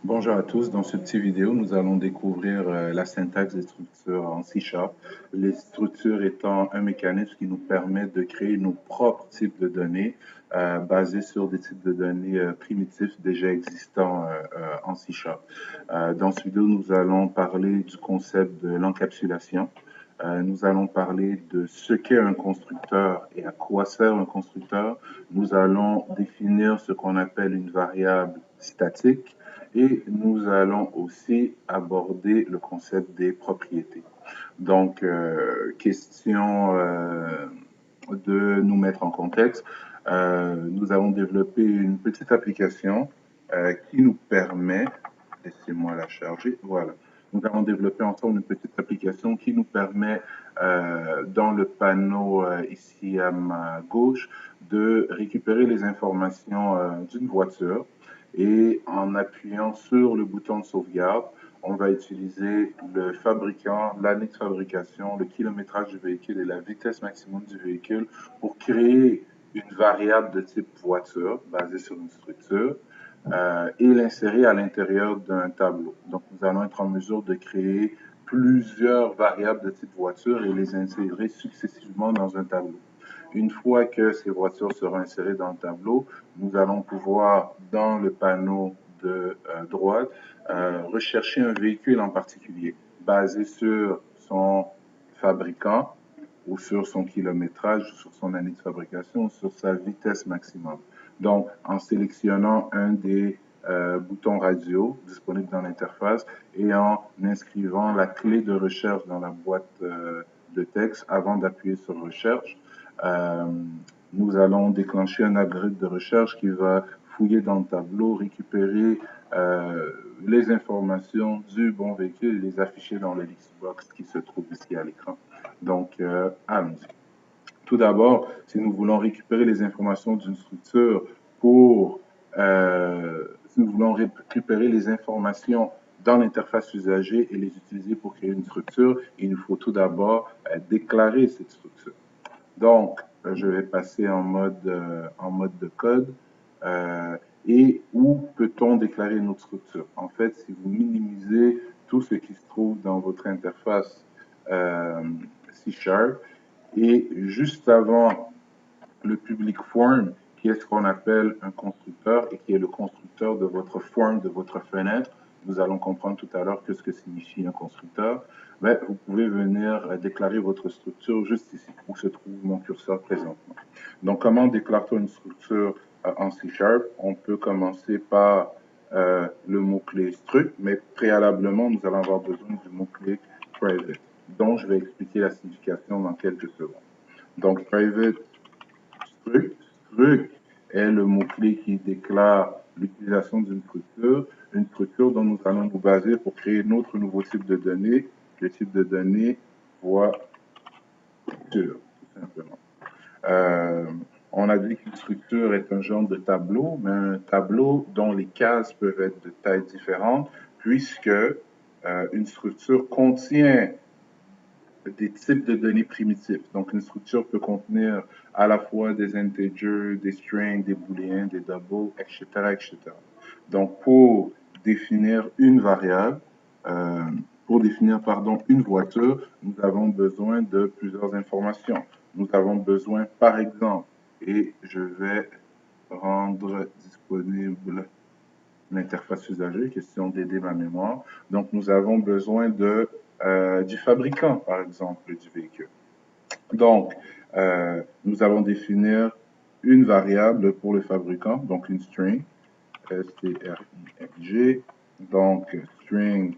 Bonjour à tous, dans cette petite vidéo, nous allons découvrir la syntaxe des structures en C#. Les structures étant un mécanisme qui nous permet de créer nos propres types de données basés sur des types de données primitifs déjà existants en C#. Dans cette vidéo, nous allons parler du concept de l'encapsulation. Nous allons parler de ce qu'est un constructeur et à quoi sert un constructeur. Nous allons définir ce qu'on appelle une variable statique et nous allons aussi aborder le concept des propriétés. Donc, question de nous mettre en contexte. Nous avons développé une petite application qui nous permet, laissez-moi la charger, voilà. Nous avons développé ensemble une petite application qui nous permet, dans le panneau ici à ma gauche, de récupérer les informations d'une voiture et en appuyant sur le bouton de sauvegarde, on va utiliser le fabricant, l'année de fabrication, le kilométrage du véhicule et la vitesse maximum du véhicule pour créer une variable de type voiture basée sur une structure et l'insérer à l'intérieur d'un tableau. Donc, nous allons être en mesure de créer plusieurs variables de type voiture et les insérer successivement dans un tableau. Une fois que ces voitures seront insérées dans le tableau, nous allons pouvoir, dans le panneau de droite, rechercher un véhicule en particulier basé sur son fabricant ou sur son kilométrage, sur son année de fabrication, ou sur sa vitesse maximum. Donc, en sélectionnant un des boutons radio disponibles dans l'interface et en inscrivant la clé de recherche dans la boîte de texte avant d'appuyer sur recherche, euh, nous allons déclencher un algorithme de recherche qui va fouiller dans le tableau, récupérer les informations du bon véhicule et les afficher dans le listbox qui se trouve ici à l'écran. Donc, allons-y. Tout d'abord, si nous voulons récupérer les informations d'une structure pour, si nous voulons récupérer les informations dans l'interface usagée et les utiliser pour créer une structure, il nous faut tout d'abord déclarer cette structure. Donc, je vais passer en mode de code. Et où peut-on déclarer notre structure? En fait, si vous minimisez tout ce qui se trouve dans votre interface C#, et juste avant le public form, qui est ce qu'on appelle un constructeur et qui est le constructeur de votre form, de votre fenêtre, nous allons comprendre tout à l'heure ce que signifie un constructeur, mais vous pouvez venir déclarer votre structure juste ici, où se trouve mon curseur présentement. Donc, comment déclare-t-on une structure en C#? On peut commencer par le mot-clé struct, mais préalablement, nous allons avoir besoin du mot-clé private, dont je vais expliquer la signification dans quelques secondes. Donc, private struct, struct est le mot-clé qui déclare l'utilisation d'une structure, une structure dont nous allons nous baser pour créer notre nouveau type de données, le type de données voiture, tout simplement. On a dit qu'une structure est un genre de tableau, mais un tableau dont les cases peuvent être de tailles différentes, puisque une structure contient des types de données primitifs. Donc, une structure peut contenir à la fois des integers, des strings, des booléens, des doubles, etc., etc. Donc, pour définir une variable, pour définir, pardon, une voiture, nous avons besoin de plusieurs informations. Nous avons besoin, par exemple, et je vais rendre disponible l'interface usagée, question d'aider ma mémoire. Donc, nous avons besoin du fabricant, par exemple, du véhicule. Donc, nous allons définir une variable pour le fabricant, donc une string, S-T-R-I-N-G, donc string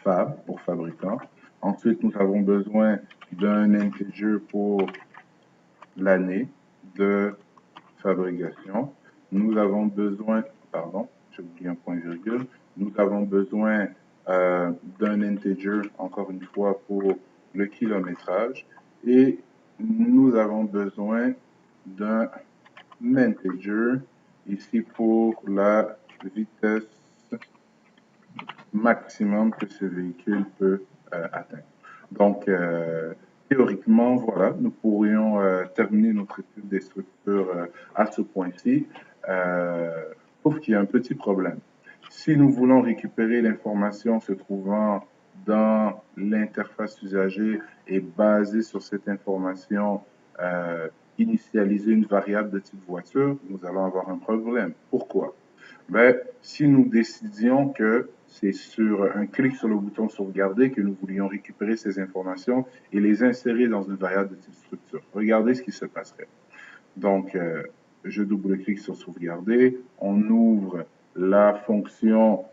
fab pour fabricant. Ensuite, nous avons besoin d'un integer pour l'année de fabrication. Nous avons besoin, pardon, j'ai oublié un point-virgule, nous avons besoin d'un integer, encore une fois, pour le kilométrage, et nous avons besoin d'un integer ici pour la vitesse maximum que ce véhicule peut atteindre. Donc, théoriquement, voilà, nous pourrions terminer notre étude des structures à ce point-ci. Sauf qu'il y a un petit problème. Si nous voulons récupérer l'information se trouvant dans l'interface usagée et baser sur cette information, initialiser une variable de type voiture, nous allons avoir un problème. Pourquoi? Ben, si nous décidions que c'est sur un clic sur le bouton sauvegarder que nous voulions récupérer ces informations et les insérer dans une variable de type structure, regardez ce qui se passerait. Donc, je double-clique sur sauvegarder, on ouvre la fonction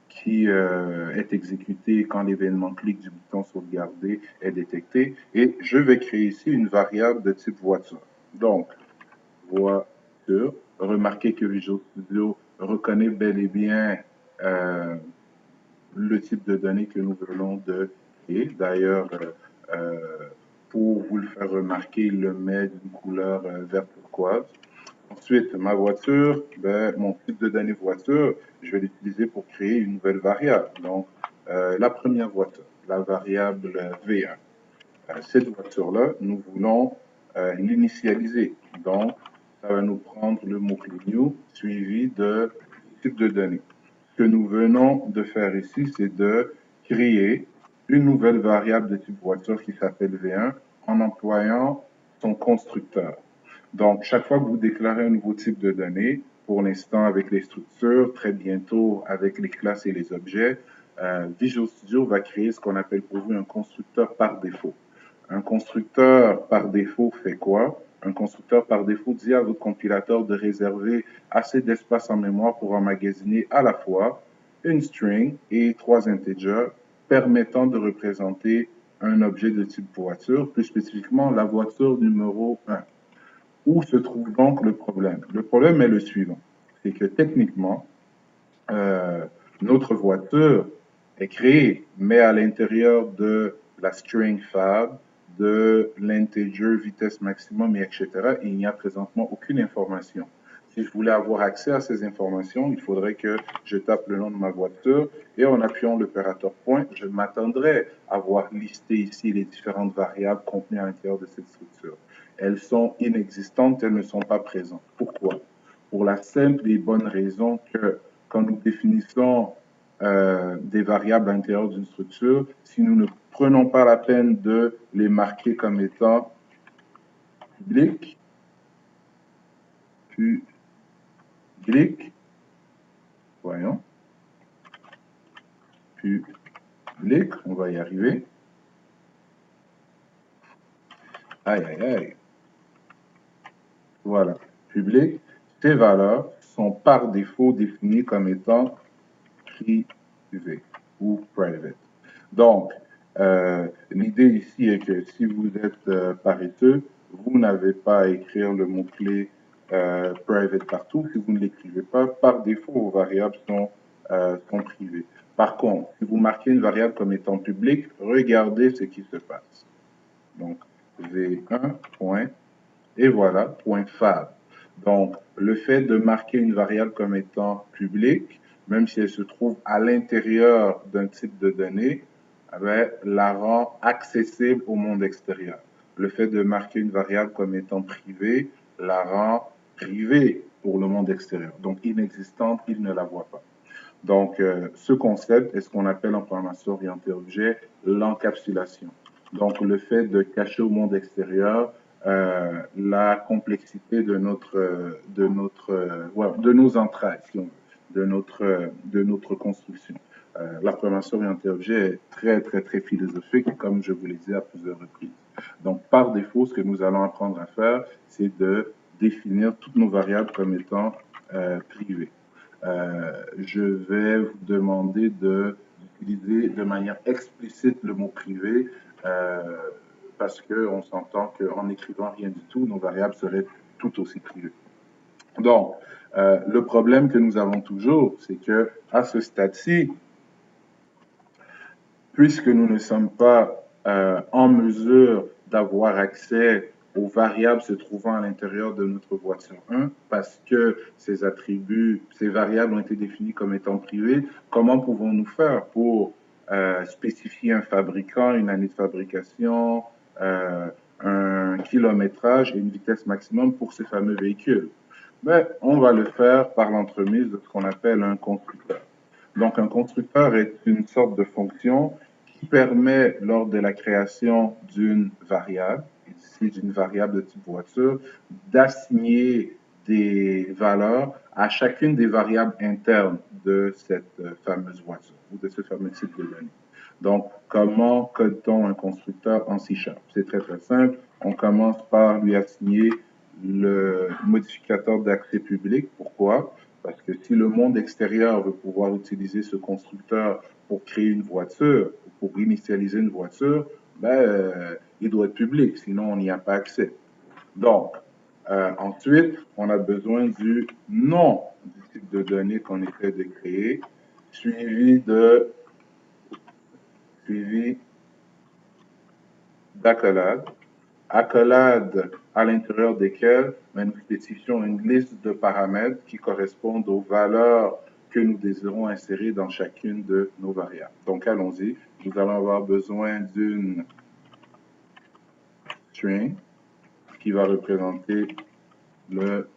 qui est exécutée quand l'événement clic du bouton sauvegarder est détecté et je vais créer ici une variable de type voiture. Donc, voiture. Remarquez que Visual Studio reconnaît bel et bien le type de données que nous venons de créer. D'ailleurs, pour vous le faire remarquer, il le met d'une couleur vert turquoise. Ensuite, ma voiture, ben, mon type de données voiture, je vais l'utiliser pour créer une nouvelle variable. Donc, la première voiture, la variable V1. Cette voiture-là, nous voulons l'initialiser. Donc, ça va nous prendre le mot-clé new suivi de type de données. Ce que nous venons de faire ici, c'est de créer une nouvelle variable de type voiture qui s'appelle V1 en employant son constructeur. Donc, chaque fois que vous déclarez un nouveau type de données, pour l'instant avec les structures, très bientôt avec les classes et les objets, Visual Studio va créer ce qu'on appelle pour vous un constructeur par défaut. Un constructeur par défaut fait quoi? Un constructeur par défaut dit à votre compilateur de réserver assez d'espace en mémoire pour emmagasiner à la fois une string et 3 integers permettant de représenter un objet de type voiture, plus spécifiquement la voiture numéro 1. Où se trouve donc le problème? Le problème est le suivant, c'est que techniquement, notre voiture est créée, mais à l'intérieur de la string fab, de l'integer vitesse maximum, et etc., il n'y a présentement aucune information. Si je voulais avoir accès à ces informations, il faudrait que je tape le nom de ma voiture et en appuyant l'opérateur point, je m'attendrais à voir listé ici les différentes variables contenues à l'intérieur de cette structure. Elles sont inexistantes, elles ne sont pas présentes. Pourquoi? Pour la simple et bonne raison que quand nous définissons des variables à l'intérieur d'une structure, si nous ne prenons pas la peine de les marquer comme étant publiques, voyons, public, on va y arriver. Aïe, aïe, aïe. Voilà, public, ces valeurs sont par défaut définies comme étant privé ou private. Donc, l'idée ici est que si vous êtes paresseux, vous n'avez pas à écrire le mot-clé private partout. Si vous ne l'écrivez pas, par défaut, vos variables sont privées. Par contre, si vous marquez une variable comme étant publique, regardez ce qui se passe. Donc, V1, point, et voilà, point fab. Donc, le fait de marquer une variable comme étant publique, même si elle se trouve à l'intérieur d'un type de données, la rend accessible au monde extérieur. Le fait de marquer une variable comme étant privée la rend privée pour le monde extérieur. Donc, inexistante, il ne la voit pas. Donc, ce concept est ce qu'on appelle en programmation orientée objet l'encapsulation. Donc, le fait de cacher au monde extérieur la complexité de nos entrailles, si on veut, de notre construction. La programmation orientée objet est très, très, très philosophique, comme je vous l'ai dit à plusieurs reprises. Donc, par défaut, ce que nous allons apprendre à faire, c'est de définir toutes nos variables comme étant privées. Je vais vous demander d'utiliser de manière explicite le mot privé parce qu'on s'entend qu'en écrivant rien du tout, nos variables seraient tout aussi privées. Donc, le problème que nous avons toujours, c'est que à ce stade-ci, puisque nous ne sommes pas en mesure d'avoir accès aux variables se trouvant à l'intérieur de notre voiture 1, parce que ces attributs, ces variables ont été définis comme étant privés, comment pouvons-nous faire pour spécifier un fabricant, une année de fabrication, un kilométrage et une vitesse maximum pour ces fameux véhicules? Mais on va le faire par l'entremise de ce qu'on appelle un constructeur. Donc, un constructeur est une sorte de fonction qui permet, lors de la création d'une variable, ici d'une variable de type voiture, d'assigner des valeurs à chacune des variables internes de cette fameuse voiture ou de ce fameux type de données. Donc, comment code-t-on un constructeur en C#? C'est très, très simple. On commence par lui assigner le modificateur d'accès public. Pourquoi? Parce que si le monde extérieur veut pouvoir utiliser ce constructeur pour créer une voiture, pour initialiser une voiture, il doit être public, sinon on n'y a pas accès. Donc, ensuite, on a besoin du nom du type de données qu'on essaie de créer, suivi d'accolades. Accolades à l'intérieur desquelles nous spécifions une liste de paramètres qui correspondent aux valeurs que nous désirons insérer dans chacune de nos variables. Donc, allons-y. Nous allons avoir besoin d'une string qui va représenter le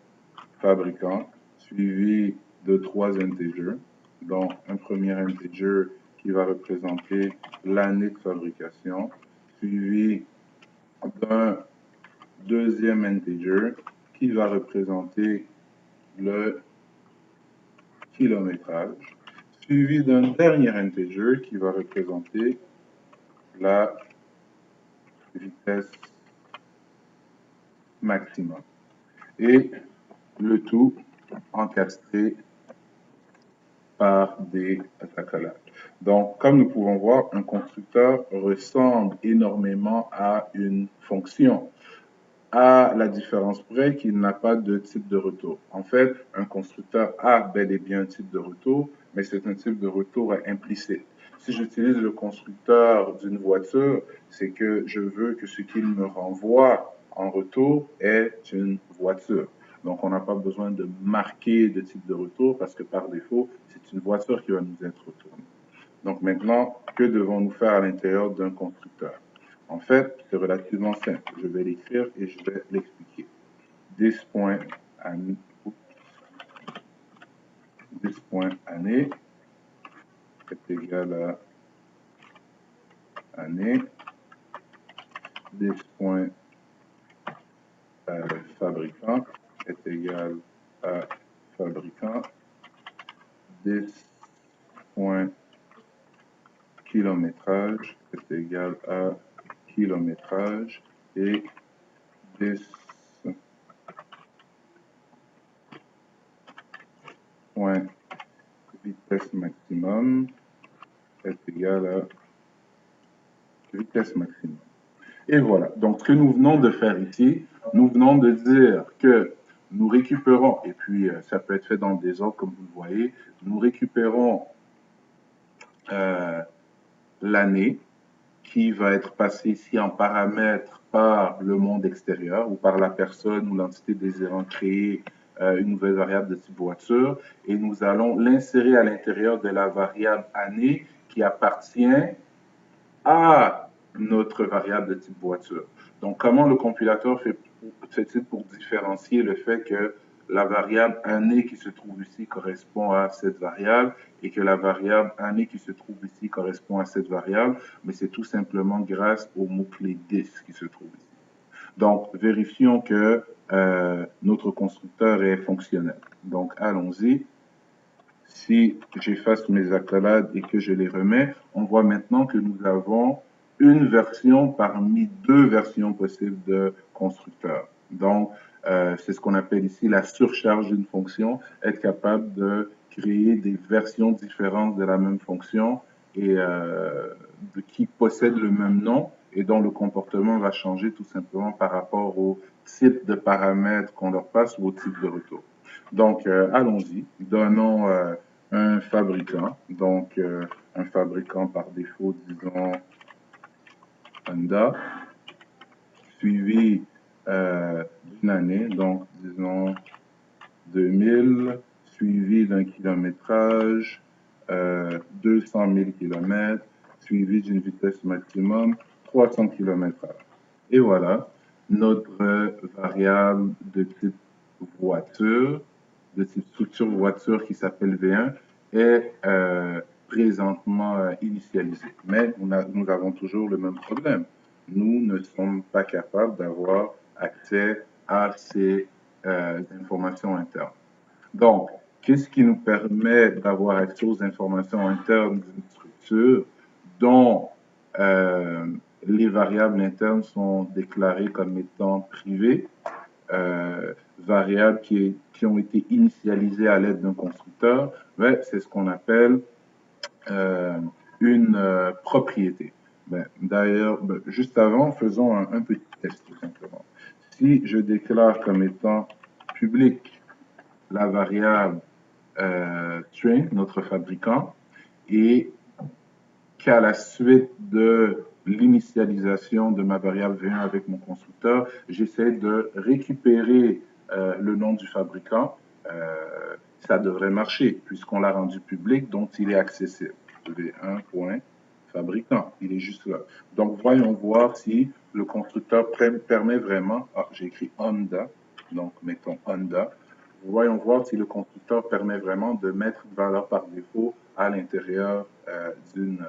fabricant, suivi de 3 integers. Donc, un premier integer qui va représenter l'année de fabrication, suivi d'un deuxième integer qui va représenter le kilométrage, suivi d'un dernier integer qui va représenter la vitesse maximum. Et le tout encastré par des accolades. Donc, comme nous pouvons voir, un constructeur ressemble énormément à une fonction, à la différence près qu'il n'a pas de type de retour. En fait, un constructeur a bel et bien un type de retour, mais c'est un type de retour implicite. Si j'utilise le constructeur d'une voiture, c'est que je veux que ce qu'il me renvoie en retour est une voiture. Donc, on n'a pas besoin de marquer de type de retour parce que par défaut, c'est une voiture qui va nous être retournée. Donc maintenant, que devons-nous faire à l'intérieur d'un constructeur? En fait, c'est relativement simple. Je vais l'écrire et je vais l'expliquer. This.année est égal à année. This.fabricant est égal à fabricant. This.kilométrage est égal à kilométrage et this point vitesse maximum est égal à vitesse maximum. Et voilà. Donc, ce que nous venons de faire ici, nous venons de dire que nous récupérons, et puis ça peut être fait dans le désordre comme vous le voyez, nous récupérons l'année qui va être passée ici en paramètre par le monde extérieur ou par la personne ou l'entité désirant créer une nouvelle variable de type voiture et nous allons l'insérer à l'intérieur de la variable année qui appartient à notre variable de type voiture. Donc, comment le compilateur fait-il pour différencier le fait que la variable année qui se trouve ici correspond à cette variable et que la variable année qui se trouve ici correspond à cette variable? Mais c'est tout simplement grâce au mot-clé this qui se trouve ici. Donc, vérifions que notre constructeur est fonctionnel. Donc, allons-y. Si j'efface mes accolades et que je les remets, on voit maintenant que nous avons une version parmi deux versions possibles de constructeur. Donc, c'est ce qu'on appelle ici la surcharge d'une fonction, être capable de créer des versions différentes de la même fonction et qui possèdent le même nom et dont le comportement va changer tout simplement par rapport au type de paramètres qu'on leur passe ou au type de retour. Donc, allons-y. Donnons un fabricant. Donc, un fabricant par défaut, disons Honda, suivi d'une année, donc disons 2000, suivi d'un kilométrage, 200 000 km, suivi d'une vitesse maximum 300 km/h. Et voilà notre variable de type voiture, de type structure voiture qui s'appelle V1, est présentement initialisé. Mais nous avons toujours le même problème. Nous ne sommes pas capables d'avoir accès à ces informations internes. Donc, qu'est-ce qui nous permet d'avoir accès aux informations internes d'une structure dont les variables internes sont déclarées comme étant privées, variables qui ont été initialisées à l'aide d'un constructeur? C'est ce qu'on appelle une propriété. D'ailleurs, juste avant, faisons un petit test tout simplement. Si je déclare comme étant public la variable string, notre fabricant, et qu'à la suite de l'initialisation de ma variable V1 avec mon constructeur, j'essaie de récupérer le nom du fabricant, ça devrait marcher puisqu'on l'a rendu public, donc il est accessible. V1.fabricant, il est juste là. Donc, voyons voir si le constructeur permet vraiment, j'ai écrit Honda, donc mettons Honda, voyons voir si le constructeur permet vraiment de mettre une valeur par défaut à l'intérieur d'une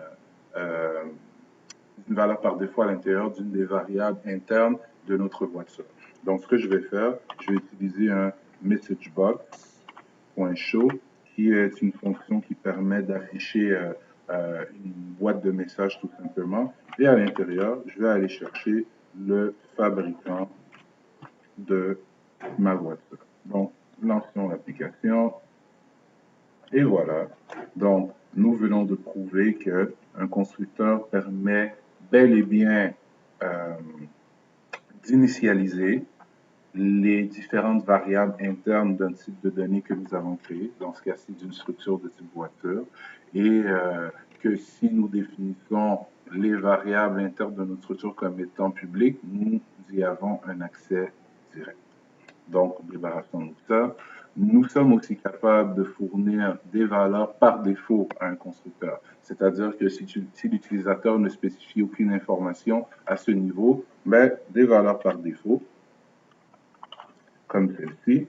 valeur par défaut à l'intérieur d'une des variables internes de notre voiture. Donc, ce que je vais faire, je vais utiliser un messagebox.show qui est une fonction qui permet d'afficher une boîte de messages tout simplement. Et à l'intérieur, je vais aller chercher le fabricant de ma voiture. Donc, lançons l'application. Et voilà. Donc, nous venons de prouver qu'un constructeur permet bel et bien d'initialiser les différentes variables internes d'un type de données que nous avons créé, dans ce cas-ci d'une structure de type voiture, et que si nous définissons les variables internes de notre structure comme étant publiques, nous y avons un accès direct. Donc, débarrassons-nous de ça. Nous sommes aussi capables de fournir des valeurs par défaut à un constructeur. C'est-à-dire que si l'utilisateur ne spécifie aucune information à ce niveau, des valeurs par défaut, comme celle-ci,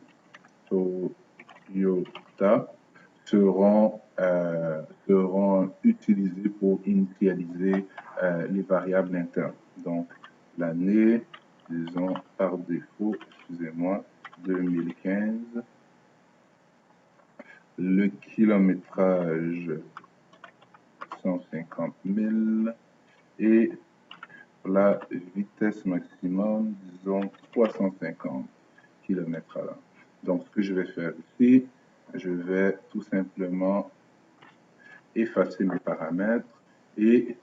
Toyota, seront utilisées pour initialiser les variables internes. Donc, l'année, disons par défaut, excusez-moi, 2015, le kilométrage 150 000 et la vitesse maximum, disons 350 km à l'heure. Donc, ce que je vais faire ici, je vais tout simplement effacer mes paramètres et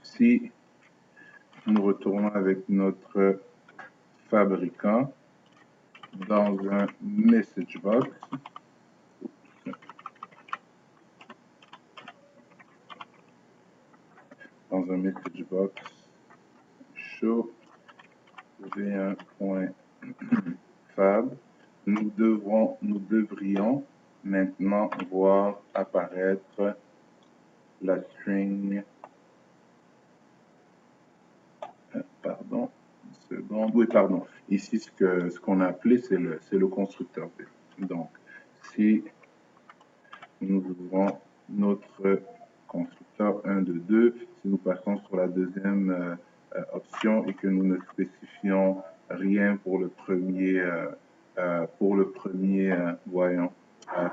si nous retournons avec notre fabricant dans un message box, show v1.fab, nous devrions maintenant voir apparaître la string, pardon, une seconde, oui, pardon, ici ce qu'on a appelé, c'est le constructeur V. Donc, si nous ouvrons notre constructeur 1, 2, 2, si nous passons sur la deuxième option et que nous ne spécifions rien pour le premier, voyons,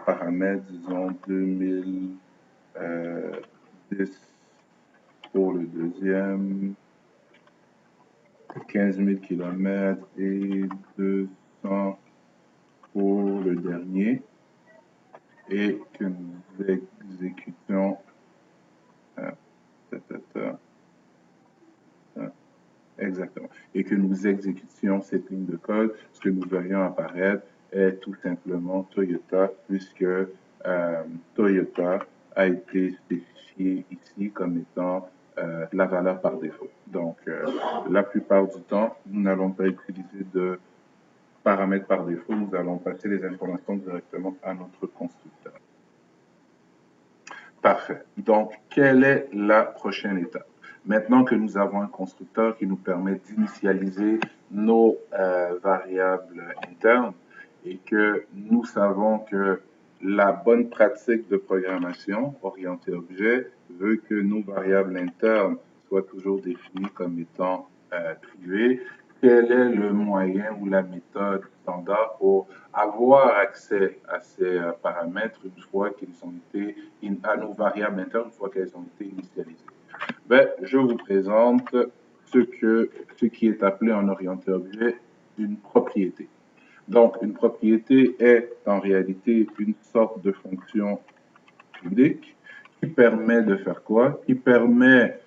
paramètre, disons 2010 pour le deuxième, 15 000 km et 200 pour le dernier, et que nous exécutions exactement, et que nous exécutions cette ligne de code, ce que nous verrions apparaître est tout simplement Toyota, puisque Toyota a été spécifié ici comme étant la valeur par défaut. Donc, la plupart du temps, nous n'allons pas utiliser de paramètres par défaut, nous allons passer les informations directement à notre constructeur. Parfait. Donc, quelle est la prochaine étape? Maintenant que nous avons un constructeur qui nous permet d'initialiser nos variables internes, et que nous savons que la bonne pratique de programmation orientée objet veut que nos variables internes soient toujours définies comme étant privées. Quel est le moyen ou la méthode standard pour avoir accès à ces paramètres une fois qu'ils ont été, à nos variables internes une fois qu'elles ont été initialisées? Ben, je vous présente ce qui est appelé en orienté objet une propriété. Donc, une propriété est en réalité une sorte de fonction publique qui permet de faire quoi? Qui permet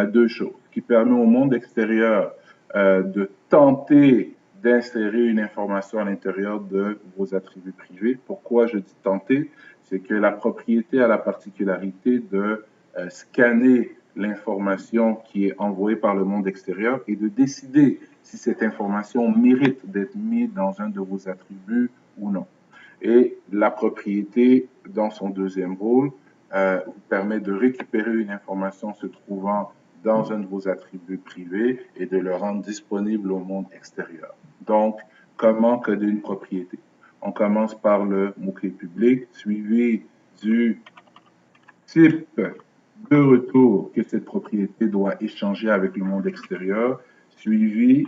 deux choses. Qui permet au monde extérieur de tenter d'insérer une information à l'intérieur de vos attributs privés. Pourquoi je dis tenter? C'est que la propriété a la particularité de scanner l'information qui est envoyée par le monde extérieur et de décider si cette information mérite d'être mise dans un de vos attributs ou non. Et la propriété, dans son deuxième rôle, vous permet de récupérer une information se trouvant dans un de vos attributs privés et de le rendre disponible au monde extérieur. Donc, comment coder une propriété? On commence par le mot-clé public, suivi du type de retour que cette propriété doit échanger avec le monde extérieur, suivi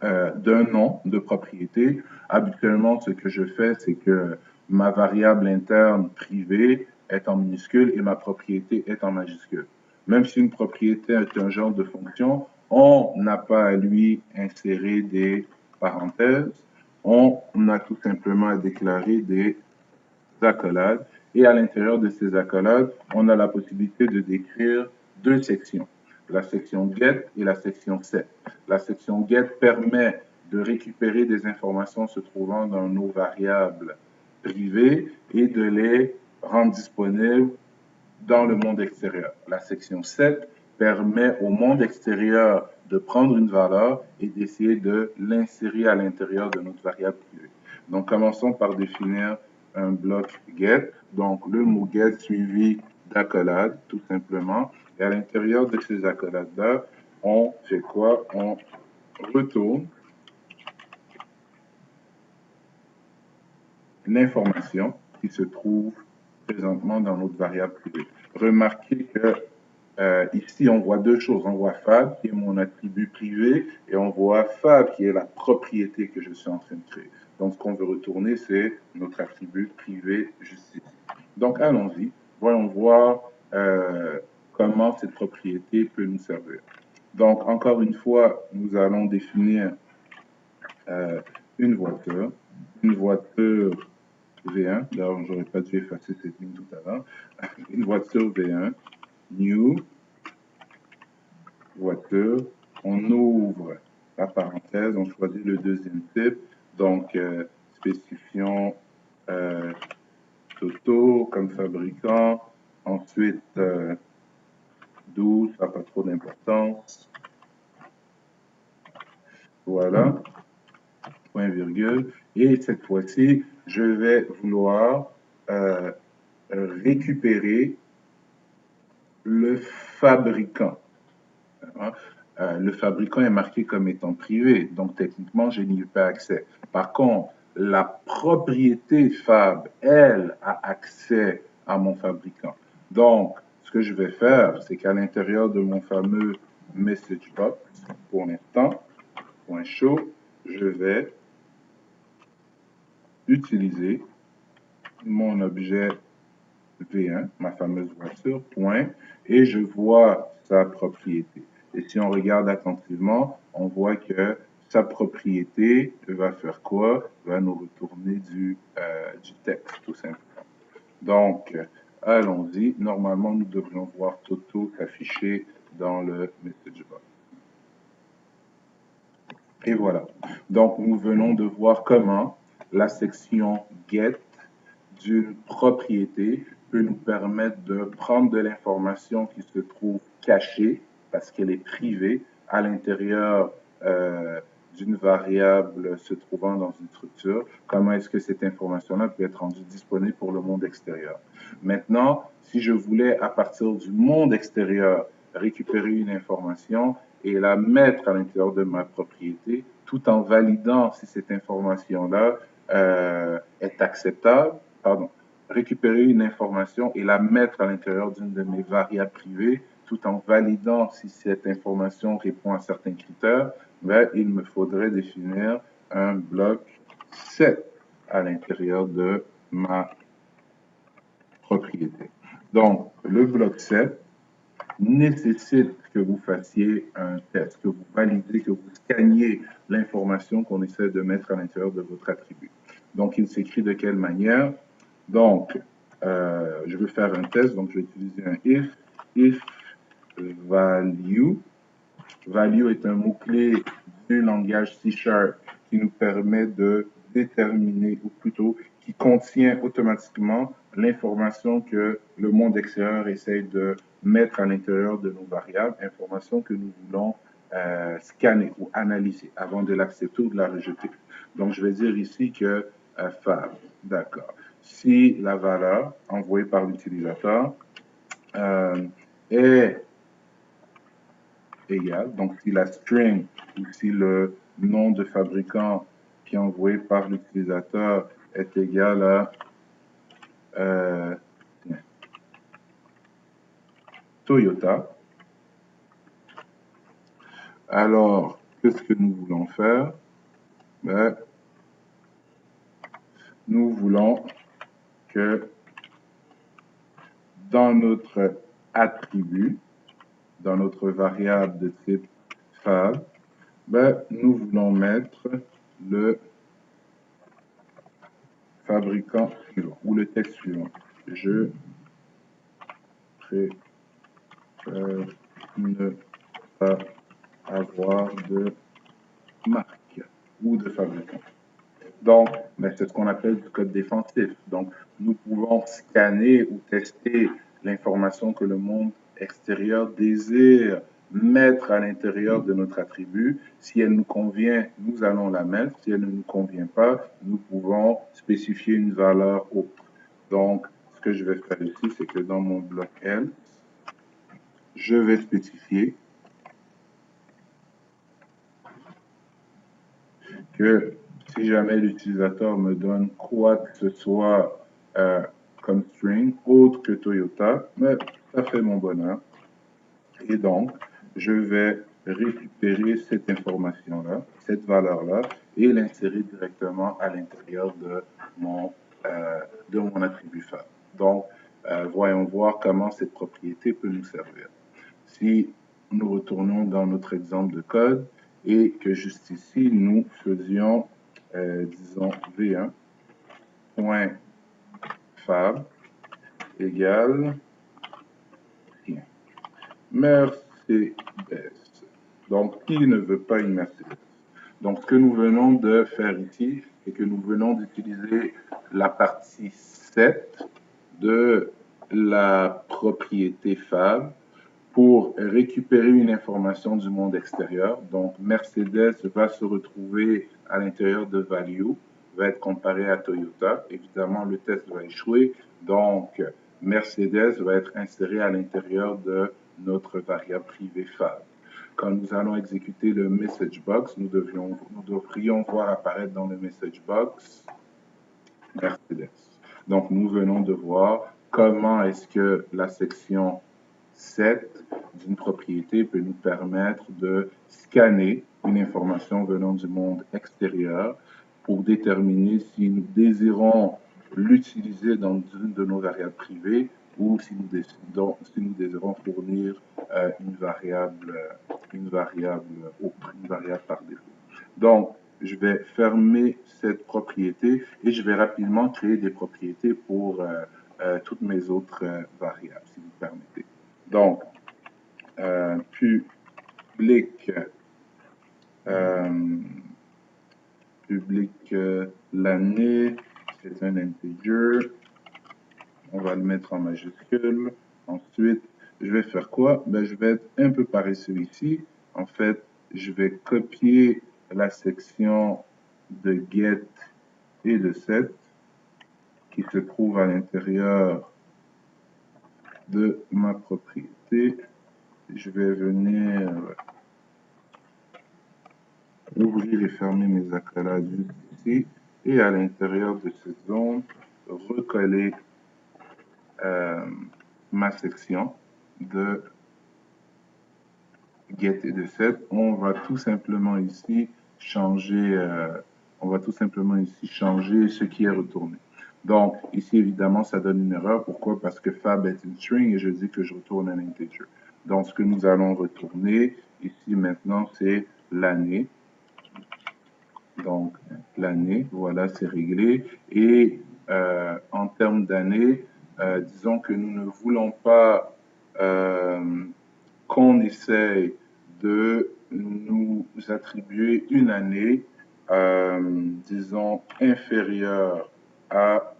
d'un nom de propriété. Habituellement, ce que je fais, c'est que ma variable interne privée est en minuscule et ma propriété est en majuscule. Même si une propriété est un genre de fonction, on n'a pas à lui insérer des parenthèses. On a tout simplement à déclarer des accolades. Et à l'intérieur de ces accolades, on a la possibilité de décrire deux sections, la section get et la section set. La section get permet de récupérer des informations se trouvant dans nos variables privées et de les rendre disponibles dans le monde extérieur. La section set permet au monde extérieur de prendre une valeur et d'essayer de l'insérer à l'intérieur de notre variable privée. Donc, commençons par définir un bloc get. Donc, le mot get suivi d'accolades, tout simplement. Et à l'intérieur de ces accolades-là, on fait quoi? On retourne l'information qui se trouve présentement dans notre variable privée. Remarquez que ici, on voit deux choses. On voit Fab, qui est mon attribut privé, et on voit Fab, qui est la propriété que je suis en train de créer. Donc, ce qu'on veut retourner, c'est notre attribut privé juste ici. Donc, allons-y. Voyons voir comment cette propriété peut nous servir. Donc, encore une fois, nous allons définir une voiture. Une voiture V1. D'ailleurs, j'aurais pas dû effacer cette ligne tout à l'heure. Une voiture V1. New voiture, on ouvre la parenthèse, on choisit le deuxième type, donc spécifions Toto comme fabricant, ensuite 12, ça n'a pas trop d'importance, voilà, point virgule, et cette fois-ci, je vais vouloir récupérer le fabricant. Le fabricant est marqué comme étant privé, donc techniquement, je n'y ai pas accès. Par contre, la propriété Fab, elle, a accès à mon fabricant. Donc, ce que je vais faire, c'est qu'à l'intérieur de mon fameux message box, pour l'instant, .show, je vais utiliser mon objet V1, ma fameuse voiture, point, et je vois sa propriété. Et si on regarde attentivement, on voit que sa propriété va faire quoi? Va nous retourner du texte, tout simplement. Donc, allons-y. Normalement, nous devrions voir Toto s'afficher dans le message box. Et voilà. Donc, nous venons de voir comment la section get d'une propriété peut nous permettre de prendre de l'information qui se trouve cachée parce qu'elle est privée à l'intérieur d'une variable se trouvant dans une structure. Comment est-ce que cette information-là peut être rendue disponible pour le monde extérieur? Maintenant, si je voulais, à partir du monde extérieur, récupérer une information et la mettre à l'intérieur de ma propriété tout en validant si cette information-là est acceptable, pardon, récupérer une information et la mettre à l'intérieur d'une de mes variables privées tout en validant si cette information répond à certains critères, ben, il me faudrait définir un bloc set à l'intérieur de ma propriété. Donc, le bloc set nécessite que vous fassiez un test, que vous validez, que vous scanniez l'information qu'on essaie de mettre à l'intérieur de votre attribut. Donc, il s'écrit de quelle manière? Donc, je veux faire un test, donc je vais utiliser un if value. Value est un mot-clé du langage C# qui nous permet de déterminer, ou plutôt qui contient automatiquement l'information que le monde extérieur essaye de mettre à l'intérieur de nos variables, information que nous voulons scanner ou analyser avant de l'accepter ou de la rejeter. Donc, je vais dire ici que fab, d'accord. Si la valeur envoyée par l'utilisateur est égale, donc si la string ou si le nom de fabricant qui est envoyé par l'utilisateur est égal à Toyota, alors qu'est-ce que nous voulons faire? Ben, nous voulons que dans notre attribut, dans notre variable de type fab, ben, nous voulons mettre le fabricant suivant ou le texte suivant. Je préfère ne pas avoir de marque ou de fabricant. Donc, c'est ce qu'on appelle du code défensif. Donc, nous pouvons scanner ou tester l'information que le monde extérieur désire mettre à l'intérieur de notre attribut. Si elle nous convient, nous allons la mettre. Si elle ne nous convient pas, nous pouvons spécifier une valeur autre. Donc, ce que je vais faire ici, c'est que dans mon bloc L, je vais spécifier que si jamais l'utilisateur me donne quoi que ce soit comme string autre que Toyota, mais ça fait mon bonheur. Et donc, je vais récupérer cette information-là, cette valeur-là, et l'insérer directement à l'intérieur de mon attribut fab. Donc, voyons voir comment cette propriété peut nous servir. Si nous retournons dans notre exemple de code et que juste ici, nous faisions, disons, v1.fab égale rien. Mercedes. Donc, qui ne veut pas une Mercedes? Donc, ce que nous venons de faire ici, c'est que nous venons d'utiliser la partie 7 de la propriété fab pour récupérer une information du monde extérieur. Donc, Mercedes va se retrouver à l'intérieur de value, va être comparé à Toyota. Évidemment, le test va échouer. Donc, Mercedes va être inséré à l'intérieur de notre variable privée fab. Quand nous allons exécuter le message box, nous devrions voir apparaître dans le message box Mercedes. Donc, nous venons de voir comment est-ce que la section 7 d'une propriété peut nous permettre de scanner une information venant du monde extérieur pour déterminer si nous désirons l'utiliser dans une de nos variables privées ou si nous désirons fournir une variable autre, une variable par défaut. Donc, je vais fermer cette propriété et je vais rapidement créer des propriétés pour toutes mes autres variables, si vous permettez. Donc, public l'année, c'est un integer. On va le mettre en majuscule. Ensuite, je vais faire quoi? Ben, je vais être un peu paresseux ici. En fait, je vais copier la section de get et de set qui se trouve à l'intérieur de ma propriété. je vais venir ouvrir et fermer mes accolades juste ici et à l'intérieur de cette zone, recoller ma section de get et de set. On va tout simplement ici changer, ce qui est retourné. Donc, ici, évidemment, ça donne une erreur. Pourquoi? Parce que fab est une string et je dis que je retourne un integer. Donc, ce que nous allons retourner ici maintenant, c'est l'année. Donc, l'année, voilà, c'est réglé. Et en termes d'année, disons que nous ne voulons pas qu'on essaye de nous attribuer une année, disons, inférieure à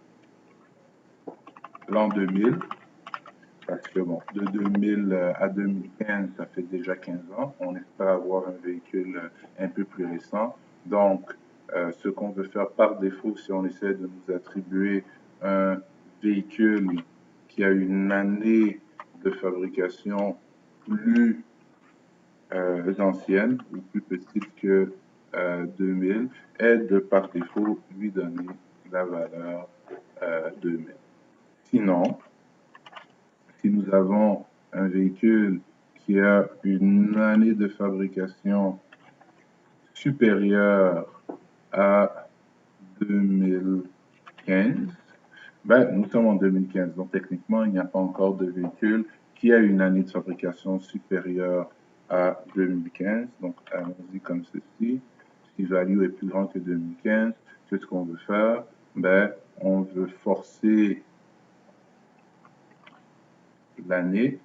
l'an 2000, parce que bon, de 2000 à 2015, ça fait déjà 15 ans. On espère avoir un véhicule un peu plus récent. Donc, ce qu'on veut faire par défaut, si on essaie de nous attribuer un véhicule qui a une année de fabrication plus ancienne ou plus petite que 2000, est de par défaut lui donner la valeur 2000. Sinon, si nous avons un véhicule qui a une année de fabrication supérieure à 2015, ben, nous sommes en 2015, donc techniquement, il n'y a pas encore de véhicule qui a une année de fabrication supérieure à 2015. Donc, allons-y comme ceci. Si value est plus grand que 2015, qu'est-ce qu'on veut faire? Ben, on veut forcer l'année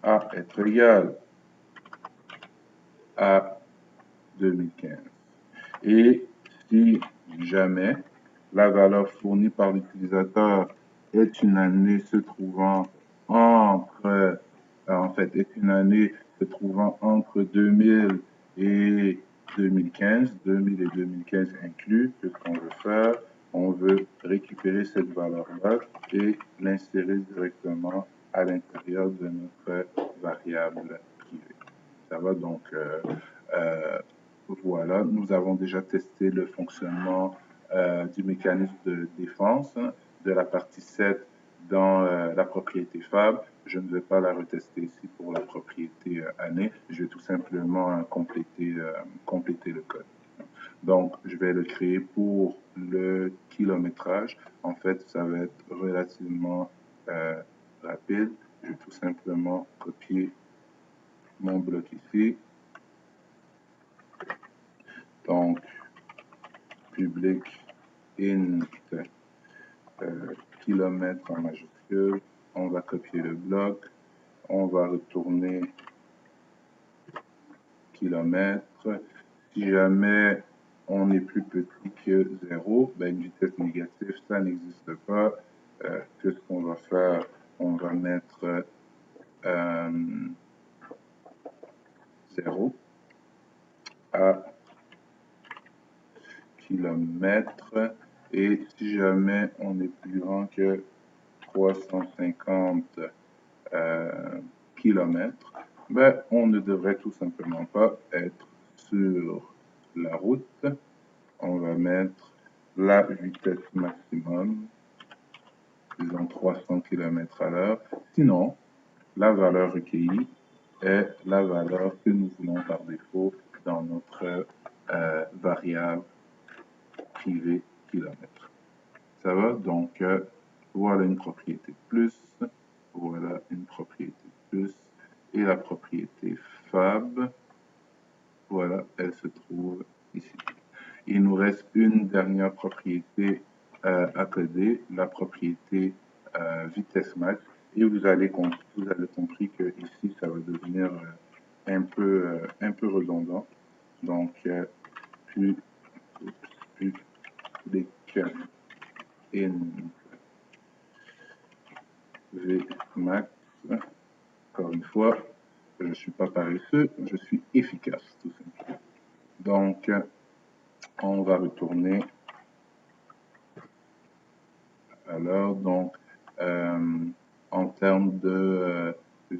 à être égale à 2015. Et si jamais la valeur fournie par l'utilisateur est une année se trouvant entre, en fait, est une année se trouvant entre 2000 et 2015, 2000 et 2015 inclus, qu'est-ce qu'on veut faire? On veut récupérer cette valeur-là et l'insérer directement à l'intérieur de notre variable privée. Ça va donc, voilà, nous avons déjà testé le fonctionnement du mécanisme de défense de la partie 7 dans la propriété fab. Je ne vais pas la retester ici pour la propriété année. Je vais tout simplement compléter le code. Donc, je vais le créer pour le kilométrage. En fait, ça va être relativement rapide. Je vais tout simplement copier mon bloc ici. Donc, public int kilomètre en majuscule. On va copier le bloc. On va retourner kilomètre. Si jamais on est plus petit que 0, ben une vitesse négative, ça n'existe pas. Qu'est-ce qu'on va faire? On va mettre 0 à kilomètre. Et si jamais on est plus grand que 350 kilomètres, ben, on ne devrait tout simplement pas être sur la route. On va mettre la vitesse maximum, disons 300 km à l'heure. Sinon, la valeur recueillie est la valeur que nous voulons par défaut dans notre variable privée kilomètre. Ça va? Donc, voilà une propriété plus, voilà une propriété plus, et la propriété fab, voilà, elle se trouve ici. Il nous reste une dernière propriété à coder, la propriété vitesse max, et vous avez compris que ici, ça va devenir un peu redondant. Donc, public in Vmax. Encore une fois, je ne suis pas paresseux, je suis efficace, tout simplement. Donc, on va retourner. Alors, donc, en termes de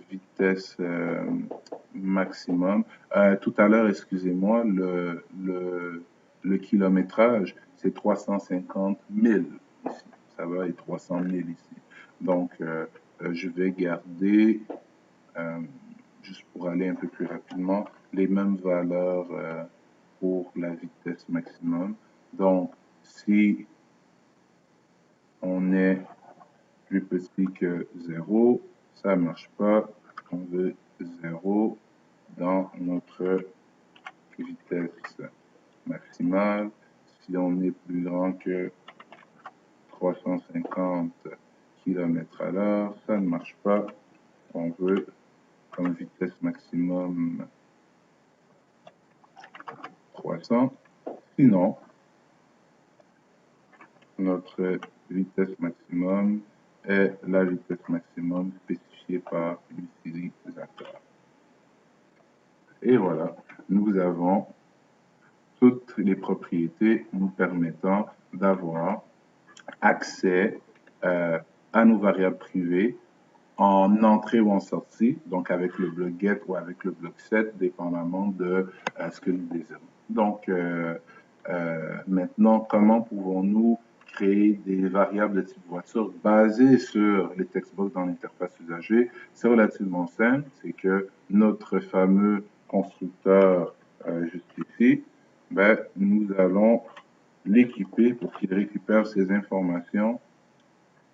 vitesse maximum. Tout à l'heure, excusez-moi, le kilométrage, c'est 350 000 ici. Ça va être 300 000 ici. Donc, je vais garder, juste pour aller un peu plus rapidement, les mêmes valeurs pour la vitesse maximum. Donc, si on est plus petit que 0, ça ne marche pas. On veut 0 dans notre vitesse maximale. Si on est plus grand que 350 km/h, ça ne marche pas. On veut comme vitesse maximum 300. Sinon, notre vitesse maximum est la vitesse maximum spécifiée par l'utilisateur. Et voilà, nous avons toutes les propriétés nous permettant d'avoir accès à nos variables privées en entrée ou en sortie, donc avec le bloc get ou avec le bloc set, dépendamment de ce que nous désirons. Donc, maintenant, comment pouvons-nous créer des variables de type voiture basées sur les textbox dans l'interface usager? C'est relativement simple, c'est que notre fameux constructeur juste ici, ben, nous allons l'équiper pour qu'il récupère ces informations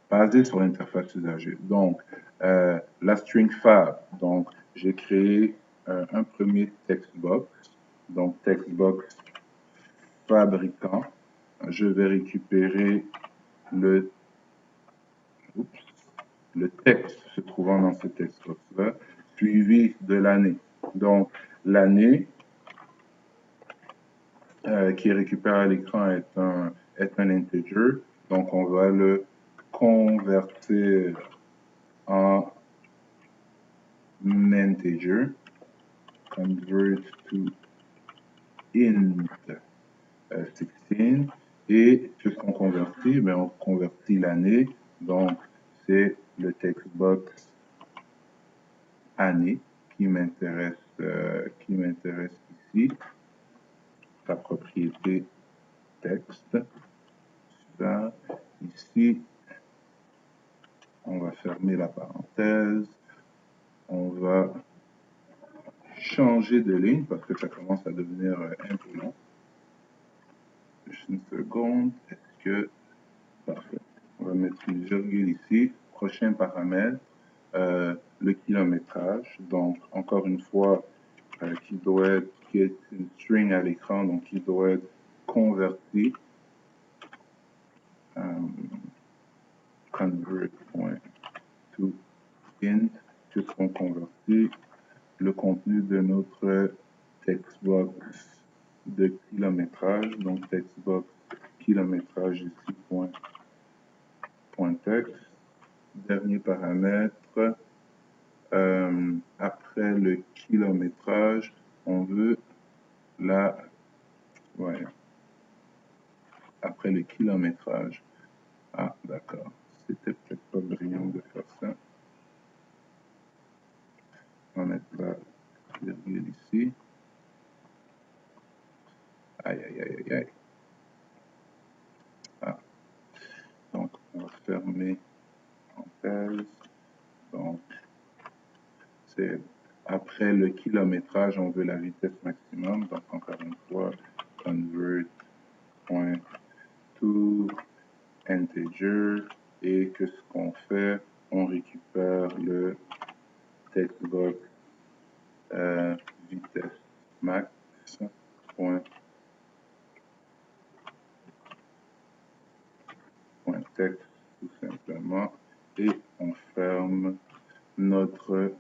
basées sur l'interface usager. Donc, la string fab, donc j'ai créé un premier textbox, donc textbox fabricant. Je vais récupérer le texte se trouvant dans ce textbox-là, suivi de l'année. Donc, l'année qui est récupéré à l'écran est un integer. Donc, on va le convertir en integer. Convert to int 16. Et ce qu'on convertit, ben, on convertit l'année. Donc, c'est le textbox année qui m'intéresse ici. Sa propriété texte. Super. Ici, on va fermer la parenthèse. On va changer de ligne parce que ça commence à devenir un peu long. Juste une seconde. Est-ce que... Parfait. On va mettre une virgule ici. Prochain paramètre, le kilométrage. Donc, encore une fois, qui est une string à l'écran, donc qui doit être converti. Convert.toInt, puisqu'on convertit le contenu de notre textbox de kilométrage. Donc, textbox kilométrage ici, point texte. Dernier paramètre, après le kilométrage, on veut la... Ouais. Après le kilométrage. Ah, d'accord. C'était peut-être pas brillant de faire ça. On va mettre la virgule ici. Aïe, aïe, aïe, aïe, aïe. Ah. Donc, on va fermer parenthèse. Donc, c'est après le kilométrage, on veut la vitesse maximum. Donc, encore une fois, convert.to integer. Et que ce qu'on fait, on récupère le textbox vitesse max. Point texte tout simplement, et on ferme notre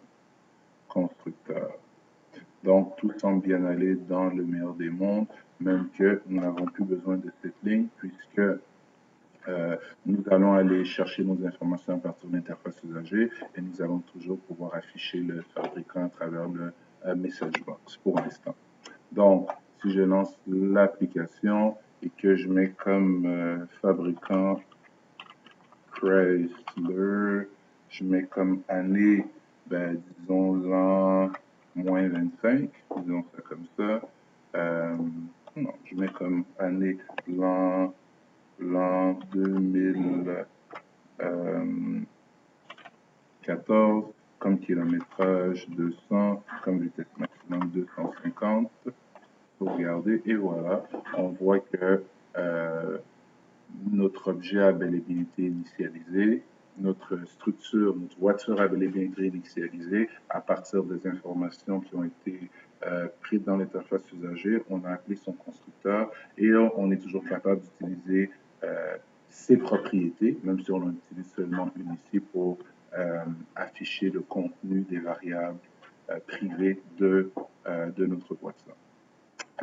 constructeur. Donc, tout semble bien aller dans le meilleur des mondes, même que nous n'avons plus besoin de cette ligne, puisque nous allons aller chercher nos informations à partir de l'interface usager, et nous allons toujours pouvoir afficher le fabricant à travers le message box pour l'instant. Donc, si je lance l'application et que je mets comme fabricant Chrysler, je mets comme année, ben, disons l'an moins 25, disons ça comme ça. Non, je mets comme année l'an 2014, comme kilométrage 200, comme vitesse maximum 250. Sauvegarder, et voilà, on voit que notre objet a bel et bien été initialisé, notre structure, notre voiture a bel et bien été initialisée à partir des informations qui ont été prises dans l'interface usager. On a appelé son constructeur et on est toujours capable d'utiliser ses propriétés, même si on en utilise seulement une ici pour afficher le contenu des variables privées de notre voiture.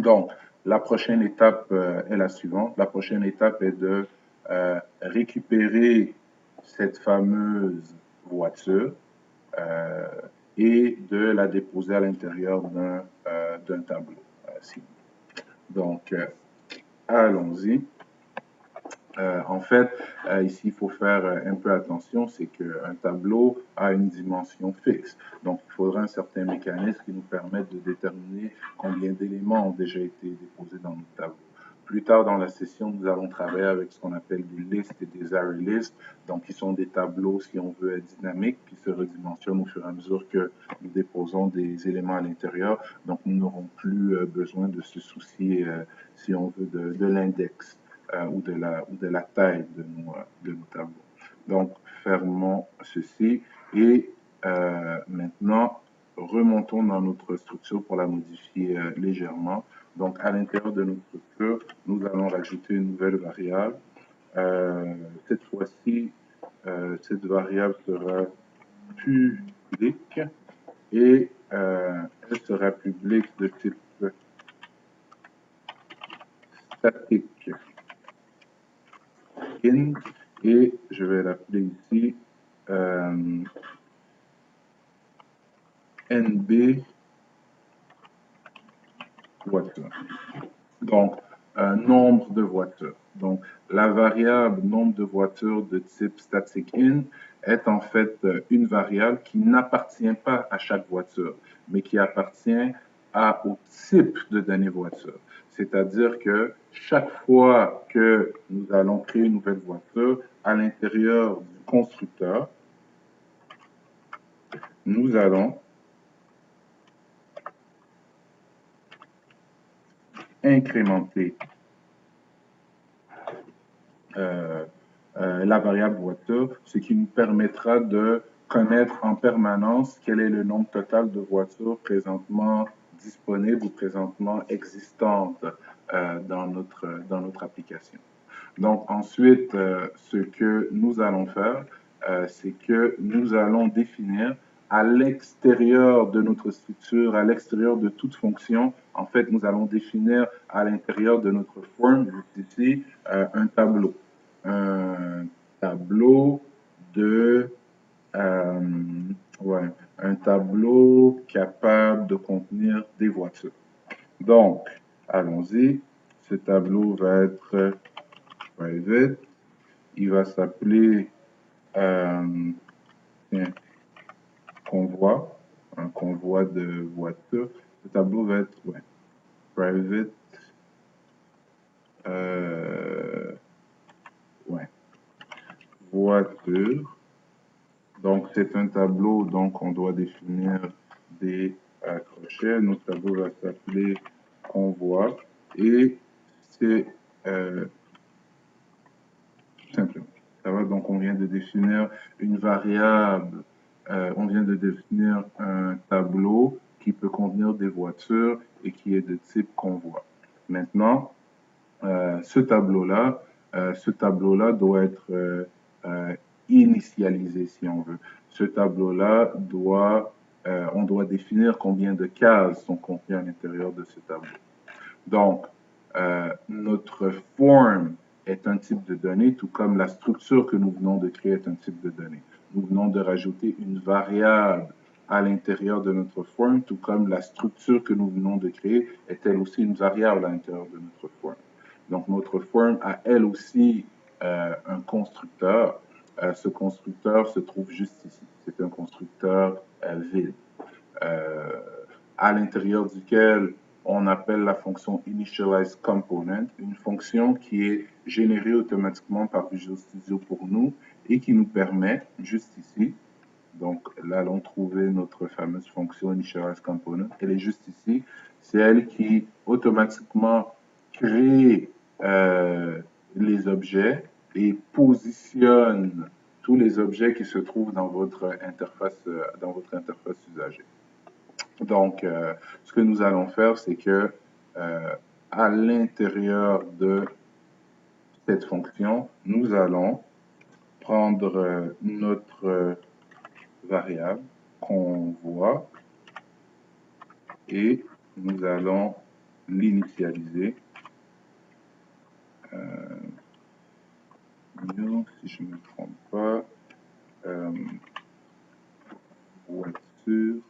Donc, la prochaine étape est la suivante. La prochaine étape est de récupérer cette fameuse voiture et de la déposer à l'intérieur d'un tableau. Donc, allons-y. En fait, ici, il faut faire un peu attention, c'est qu'un tableau a une dimension fixe. Donc, il faudra un certain mécanisme qui nous permette de déterminer combien d'éléments ont déjà été déposés dans notre tableau. Plus tard dans la session, nous allons travailler avec ce qu'on appelle des listes et des array lists, donc qui sont des tableaux, si on veut, dynamiques, qui se redimensionnent au fur et à mesure que nous déposons des éléments à l'intérieur. Donc, nous n'aurons plus besoin de se soucier, si on veut, de l'index. Ou de la taille de nos tableaux. Donc, fermons ceci et maintenant, remontons dans notre structure pour la modifier légèrement. Donc, à l'intérieur de notre structure, nous allons rajouter une nouvelle variable. Cette fois-ci, cette variable sera publique et elle sera publique de type statique. Et je vais l'appeler ici NB voiture. Donc, nombre de voitures. Donc, la variable nombre de voitures de type static in est en fait une variable qui n'appartient pas à chaque voiture, mais qui appartient au type de données voiture. C'est-à-dire que chaque fois que nous allons créer une nouvelle voiture, à l'intérieur du constructeur, nous allons incrémenter la variable voiture, ce qui nous permettra de connaître en permanence quel est le nombre total de voitures présentement disponibles ou présentement existantes dans notre application. Donc ensuite, ce que nous allons faire, c'est que nous allons définir à l'extérieur de notre structure, à l'extérieur de toute fonction, en fait, nous allons définir à l'intérieur de notre form, juste ici, un tableau. Un tableau de... ouais, un tableau capable de contenir des voitures. Donc, allons-y. Ce tableau va être private. Il va s'appeler convoi, un convoi de voitures. Ce tableau va être private. Voiture. Donc, c'est un tableau, donc on doit définir des crochets. Notre tableau va s'appeler convoi et c'est simplement. Ça va, donc on vient de définir une variable, on vient de définir un tableau qui peut contenir des voitures et qui est de type convoi. Maintenant, ce tableau-là doit être initialisé, si on veut. Ce tableau-là on doit définir combien de cases sont contenues à l'intérieur de ce tableau. Donc, notre form est un type de données, tout comme la structure que nous venons de créer est un type de données. Nous venons de rajouter une variable à l'intérieur de notre form, tout comme la structure que nous venons de créer est elle aussi une variable à l'intérieur de notre form. Donc, notre form a elle aussi un constructeur Ce constructeur se trouve juste ici. C'est un constructeur vide, à l'intérieur duquel on appelle la fonction initializeComponent, une fonction qui est générée automatiquement par Visual Studio pour nous et qui nous permet, juste ici, donc là, allons trouver notre fameuse fonction initializeComponent. Elle est juste ici. C'est elle qui automatiquement crée les objets et positionne tous les objets qui se trouvent dans votre interface usager. Donc, ce que nous allons faire, c'est que à l'intérieur de cette fonction, nous allons prendre notre variable qu'on voit et nous allons l'initialiser. Si je ne me trompe pas, voiture,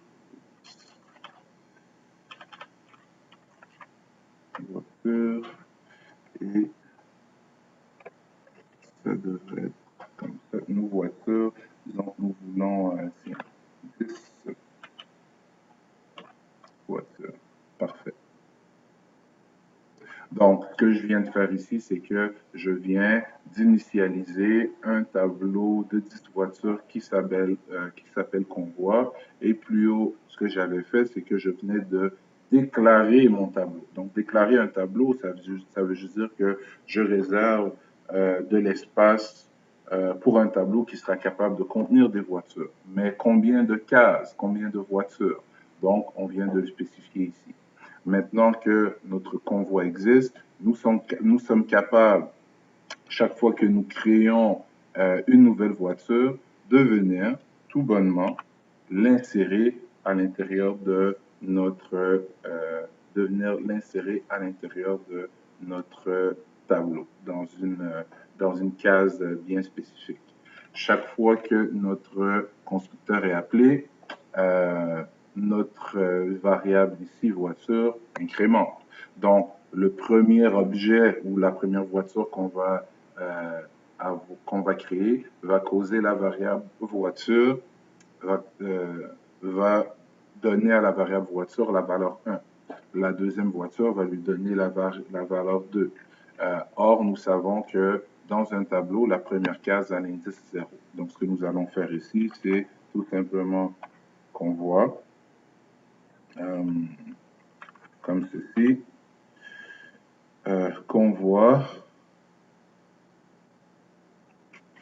et ça devrait être comme ça, nos voitures, donc nous voulons 10 voitures. Parfait. Donc, ce que je viens de faire ici, c'est que je viens d'initialiser un tableau de 10 voitures qui s'appelle convoi. Et plus haut, ce que j'avais fait, c'est que je venais de déclarer mon tableau. Donc, déclarer un tableau, ça veut juste dire que je réserve de l'espace pour un tableau qui sera capable de contenir des voitures. Mais combien de cases, combien de voitures? Donc, on vient de le spécifier ici. Maintenant que notre convoi existe, nous sommes capables, chaque fois que nous créons une nouvelle voiture, de venir tout bonnement l'insérer à l'intérieur de notre tableau, dans une case bien spécifique. Chaque fois que notre constructeur est appelé, notre variable ici, voiture, incrémente. Donc, le premier objet ou la première voiture qu'on va créer va causer la variable voiture, va donner à la variable voiture la valeur 1. La deuxième voiture va lui donner la valeur 2. Or, nous savons que dans un tableau, la première case a l'indice 0. Donc, ce que nous allons faire ici, c'est tout simplement convoi, comme ceci, convoi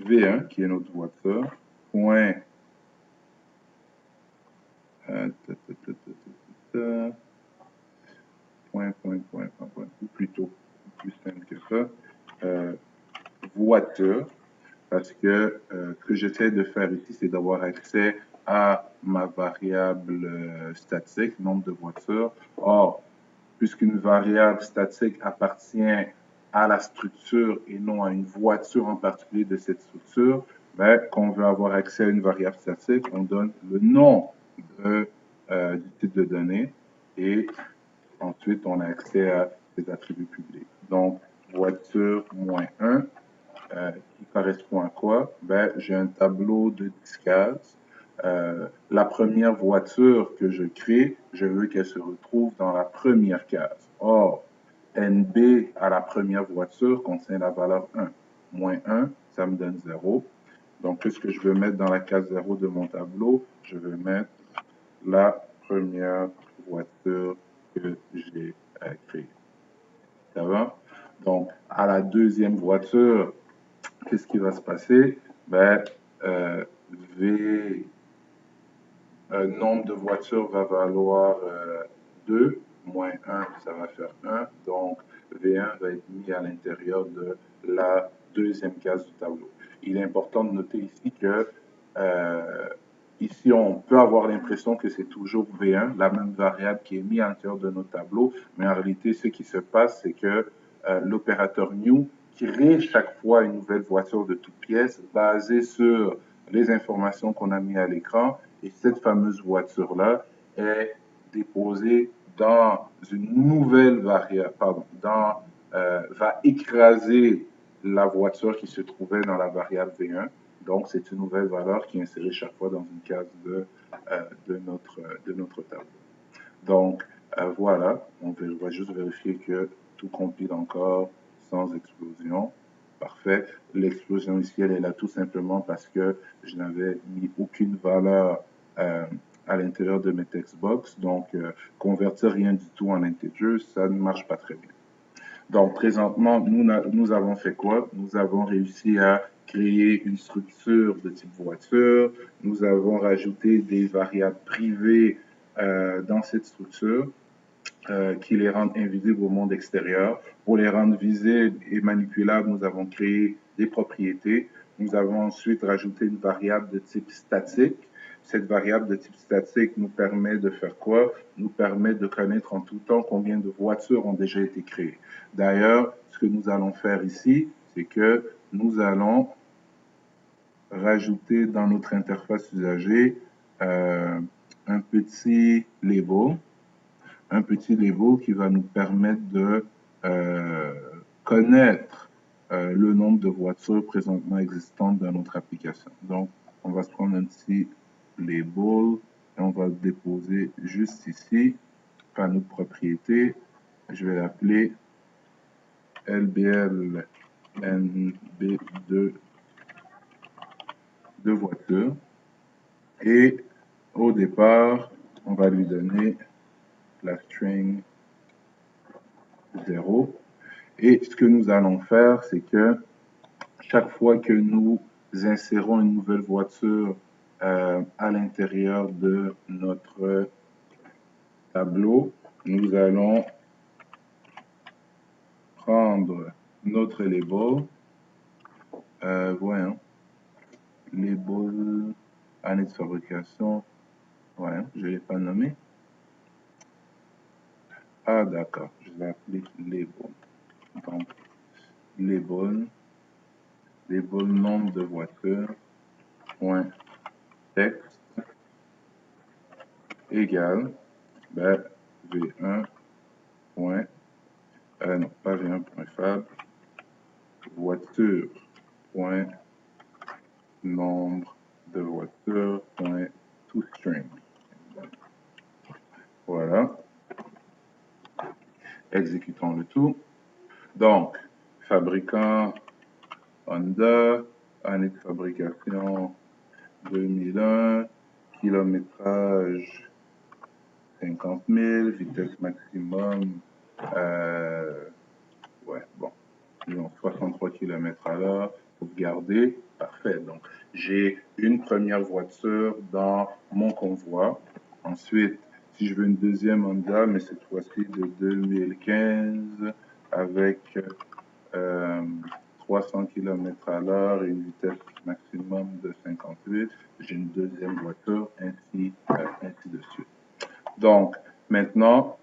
V1, qui est notre voiture, point, ou plutôt plus simple que ça, voiture, parce que ce que j'essaie de faire ici, c'est d'avoir accès à ma variable statique, nombre de voitures. Or, puisqu'une variable statique appartient à la structure et non à une voiture en particulier de cette structure, ben, quand on veut avoir accès à une variable statique, on donne le nom du type de données et ensuite on a accès à ses attributs publics. Donc, voiture -1, qui correspond à quoi? Ben, j'ai un tableau de 10 cases. La première voiture que je crée, je veux qu'elle se retrouve dans la première case. Or, NB à la première voiture contient la valeur 1. -1, ça me donne 0. Donc, qu'est-ce que je veux mettre dans la case 0 de mon tableau? Je vais mettre la première voiture que j'ai créée. Ça va? Donc, à la deuxième voiture, qu'est-ce qui va se passer? Ben, nombre de voitures va valoir 2, -1, ça va faire 1. Donc, V1 va être mis à l'intérieur de la deuxième case du tableau. Il est important de noter ici que ici, on peut avoir l'impression que c'est toujours V1, la même variable qui est mise à l'intérieur de notre tableau, mais en réalité, ce qui se passe, c'est que l'opérateur new crée chaque fois une nouvelle voiture de toute pièce basée sur les informations qu'on a mises à l'écran, et cette fameuse voiture-là est déposée dans une nouvelle variable, va écraser la voiture qui se trouvait dans la variable V1. Donc, c'est une nouvelle valeur qui est insérée chaque fois dans une case de notre tableau. Donc, voilà, on va juste vérifier que tout compile encore sans explosion. Parfait. L'explosion ici, elle est là tout simplement parce que je n'avais mis aucune valeur à l'intérieur de mes textbox. Donc, convertir rien du tout en integer, ça ne marche pas très bien. Donc, présentement, nous avons fait quoi? Nous avons réussi à créer une structure de type voiture. Nous avons rajouté des variables privées dans cette structure qui les rendent invisibles au monde extérieur. Pour les rendre visibles et manipulables, nous avons créé des propriétés. Nous avons ensuite rajouté une variable de type statique. Cette variable de type statique nous permet de faire quoi? Nous permet de connaître en tout temps combien de voitures ont déjà été créées. D'ailleurs, ce que nous allons faire ici, c'est que nous allons rajouter dans notre interface usager un petit label qui va nous permettre de connaître le nombre de voitures présentement existantes dans notre application. Donc, on va se prendre un petit label et on va le déposer juste ici, panneau de propriété. Je vais l'appeler LBL NB2 de voiture. Et au départ, on va lui donner la string 0. Et ce que nous allons faire, c'est que chaque fois que nous insérons une nouvelle voiture à l'intérieur de notre tableau, nous allons prendre notre label, voyons, label, année de fabrication, voyons, je ne l'ai pas nommé. Ah d'accord, je vais appeler label. Donc, label nombre de voitures, point texte, égale, ben, V1, point, non, pas V1, point fab, voiture, point, nombre de voitures, point, toString. Voilà. Exécutons le tout. Donc, fabricant Honda, année de fabrication 2001, kilométrage 50 000, vitesse maximum, ouais, bon, disons 63 km/h, sauvegarder, parfait. Donc, j'ai une première voiture dans mon convoi. Ensuite, si je veux une deuxième Honda, mais cette fois-ci de 2015, avec 300 km/h et une vitesse maximum de 58, j'ai une deuxième voiture, ainsi de suite. Donc, maintenant,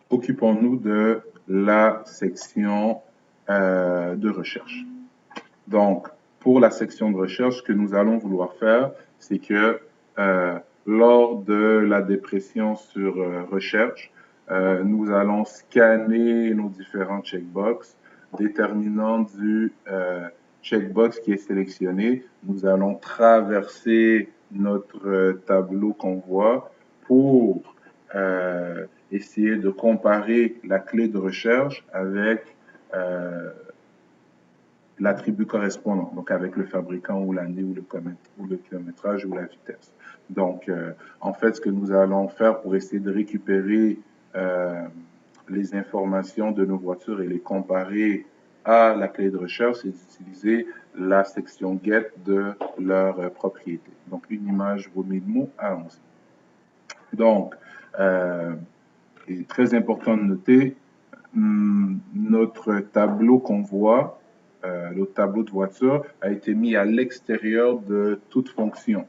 occupons-nous de la section de recherche. Donc, pour la section de recherche, ce que nous allons vouloir faire, c'est que lors de la dépression sur recherche, nous allons scanner nos différents checkbox, déterminant du checkbox qui est sélectionné. Nous allons traverser notre tableau qu'on voit pour essayer de comparer la clé de recherche avec l'attribut correspondant, donc avec le fabricant ou l'année ou le kilométrage ou la vitesse. Donc, en fait, ce que nous allons faire pour essayer de récupérer les informations de nos voitures et les comparer à la clé de recherche, c'est d'utiliser la section get de leur propriété. Donc, une image vaut 1000 mots, allons-y. Donc, il est très important de noter, notre tableau qu'on voit, le tableau de voiture, a été mis à l'extérieur de toute fonction,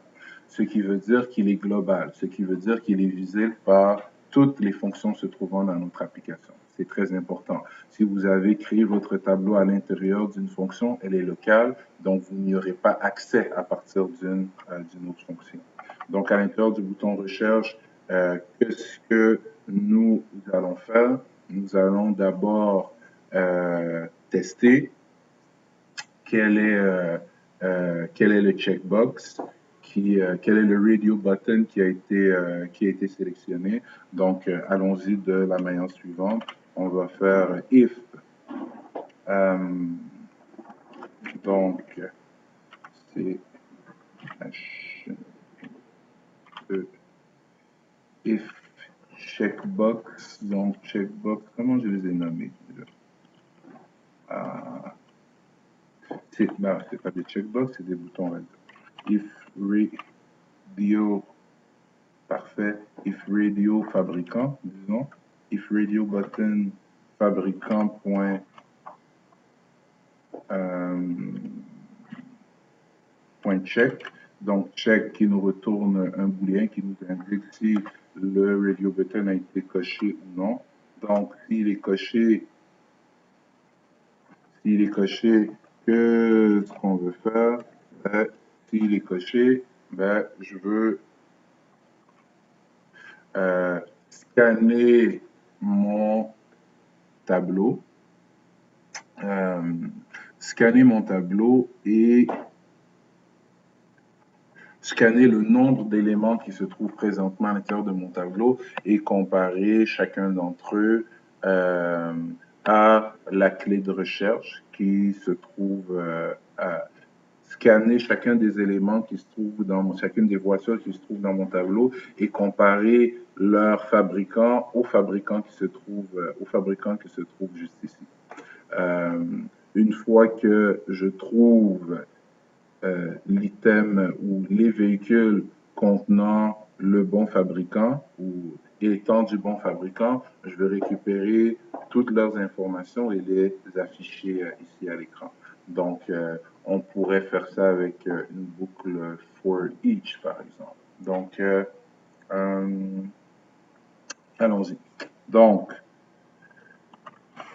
ce qui veut dire qu'il est global, ce qui veut dire qu'il est visible par toutes les fonctions se trouvant dans notre application. C'est très important. Si vous avez créé votre tableau à l'intérieur d'une fonction, elle est locale, donc vous n'y aurez pas accès à partir d'une autre fonction. Donc, à l'intérieur du bouton recherche, qu'est-ce que nous allons faire? Nous allons d'abord tester quelle est quel est le checkbox, quel est le radio button qui a été sélectionné. Donc, allons-y de la manière suivante. On va faire if. Donc, c'est if checkbox. Donc, checkbox, comment je les ai nommés? C'est pas des checkbox, c'est des boutons. If radio, parfait. If radio fabricant, disons. If radio button fabricant point check. Donc, check qui nous retourne un booléen qui nous indique si le radio button a été coché ou non. Donc, s'il est coché, que ce qu'on veut faire, s'il est coché, je veux scanner mon tableau, et scanner le nombre d'éléments qui se trouvent présentement à l'intérieur de mon tableau et comparer chacun d'entre eux à la clé de recherche qui se trouve à scanner chacun des éléments qui se trouvent dans chacune des voitures qui se trouvent dans mon tableau et comparer leur fabricant au fabricant qui se trouve juste ici. Une fois que je trouve l'item ou les véhicules contenant le bon fabricant ou étant du bon fabricant, je vais récupérer toutes leurs informations et les afficher ici à l'écran. Donc, on pourrait faire ça avec une boucle for each, par exemple. Donc, allons-y. Donc,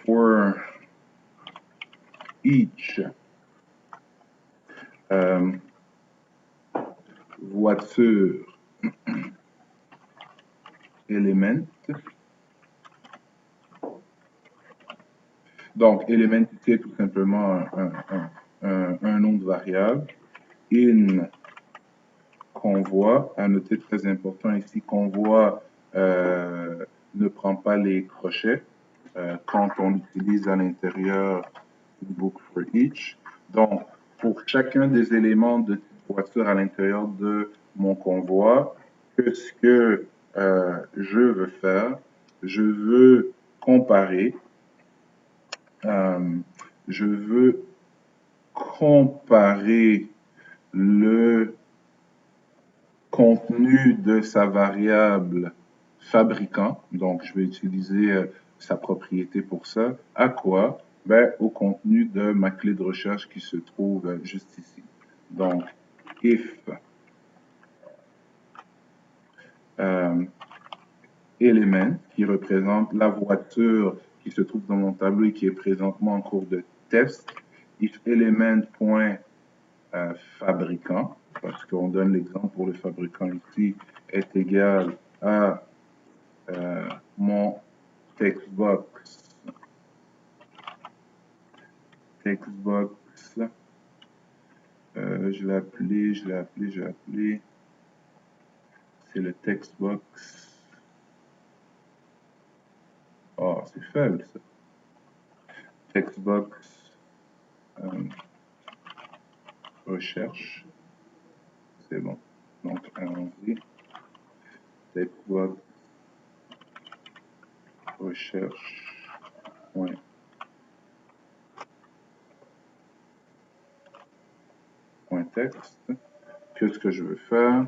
for each voiture element. Donc, element, c'est tout simplement un nom de variable. In convoi, à noter très important ici, convoi ne prend pas les crochets quand on l'utilise à l'intérieur d'une boucle for each. Donc, pour chacun des éléments de cette voiture à l'intérieur de mon convoi, ce que je veux faire, je veux comparer le contenu de sa variable fabricant, donc je vais utiliser sa propriété pour ça, à quoi? Au contenu de ma clé de recherche qui se trouve juste ici. Donc, if element, qui représente la voiture qui se trouve dans mon tableau et qui est présentement en cours de test, if element.fabricant, parce qu'on donne l'exemple pour le fabricant ici, est égal à mon textbox, je l'ai appelé, c'est le textbox, oh c'est faible ça, textbox recherche, c'est bon, donc allons-y, textbox recherche, texte. Qu'est-ce que je veux faire?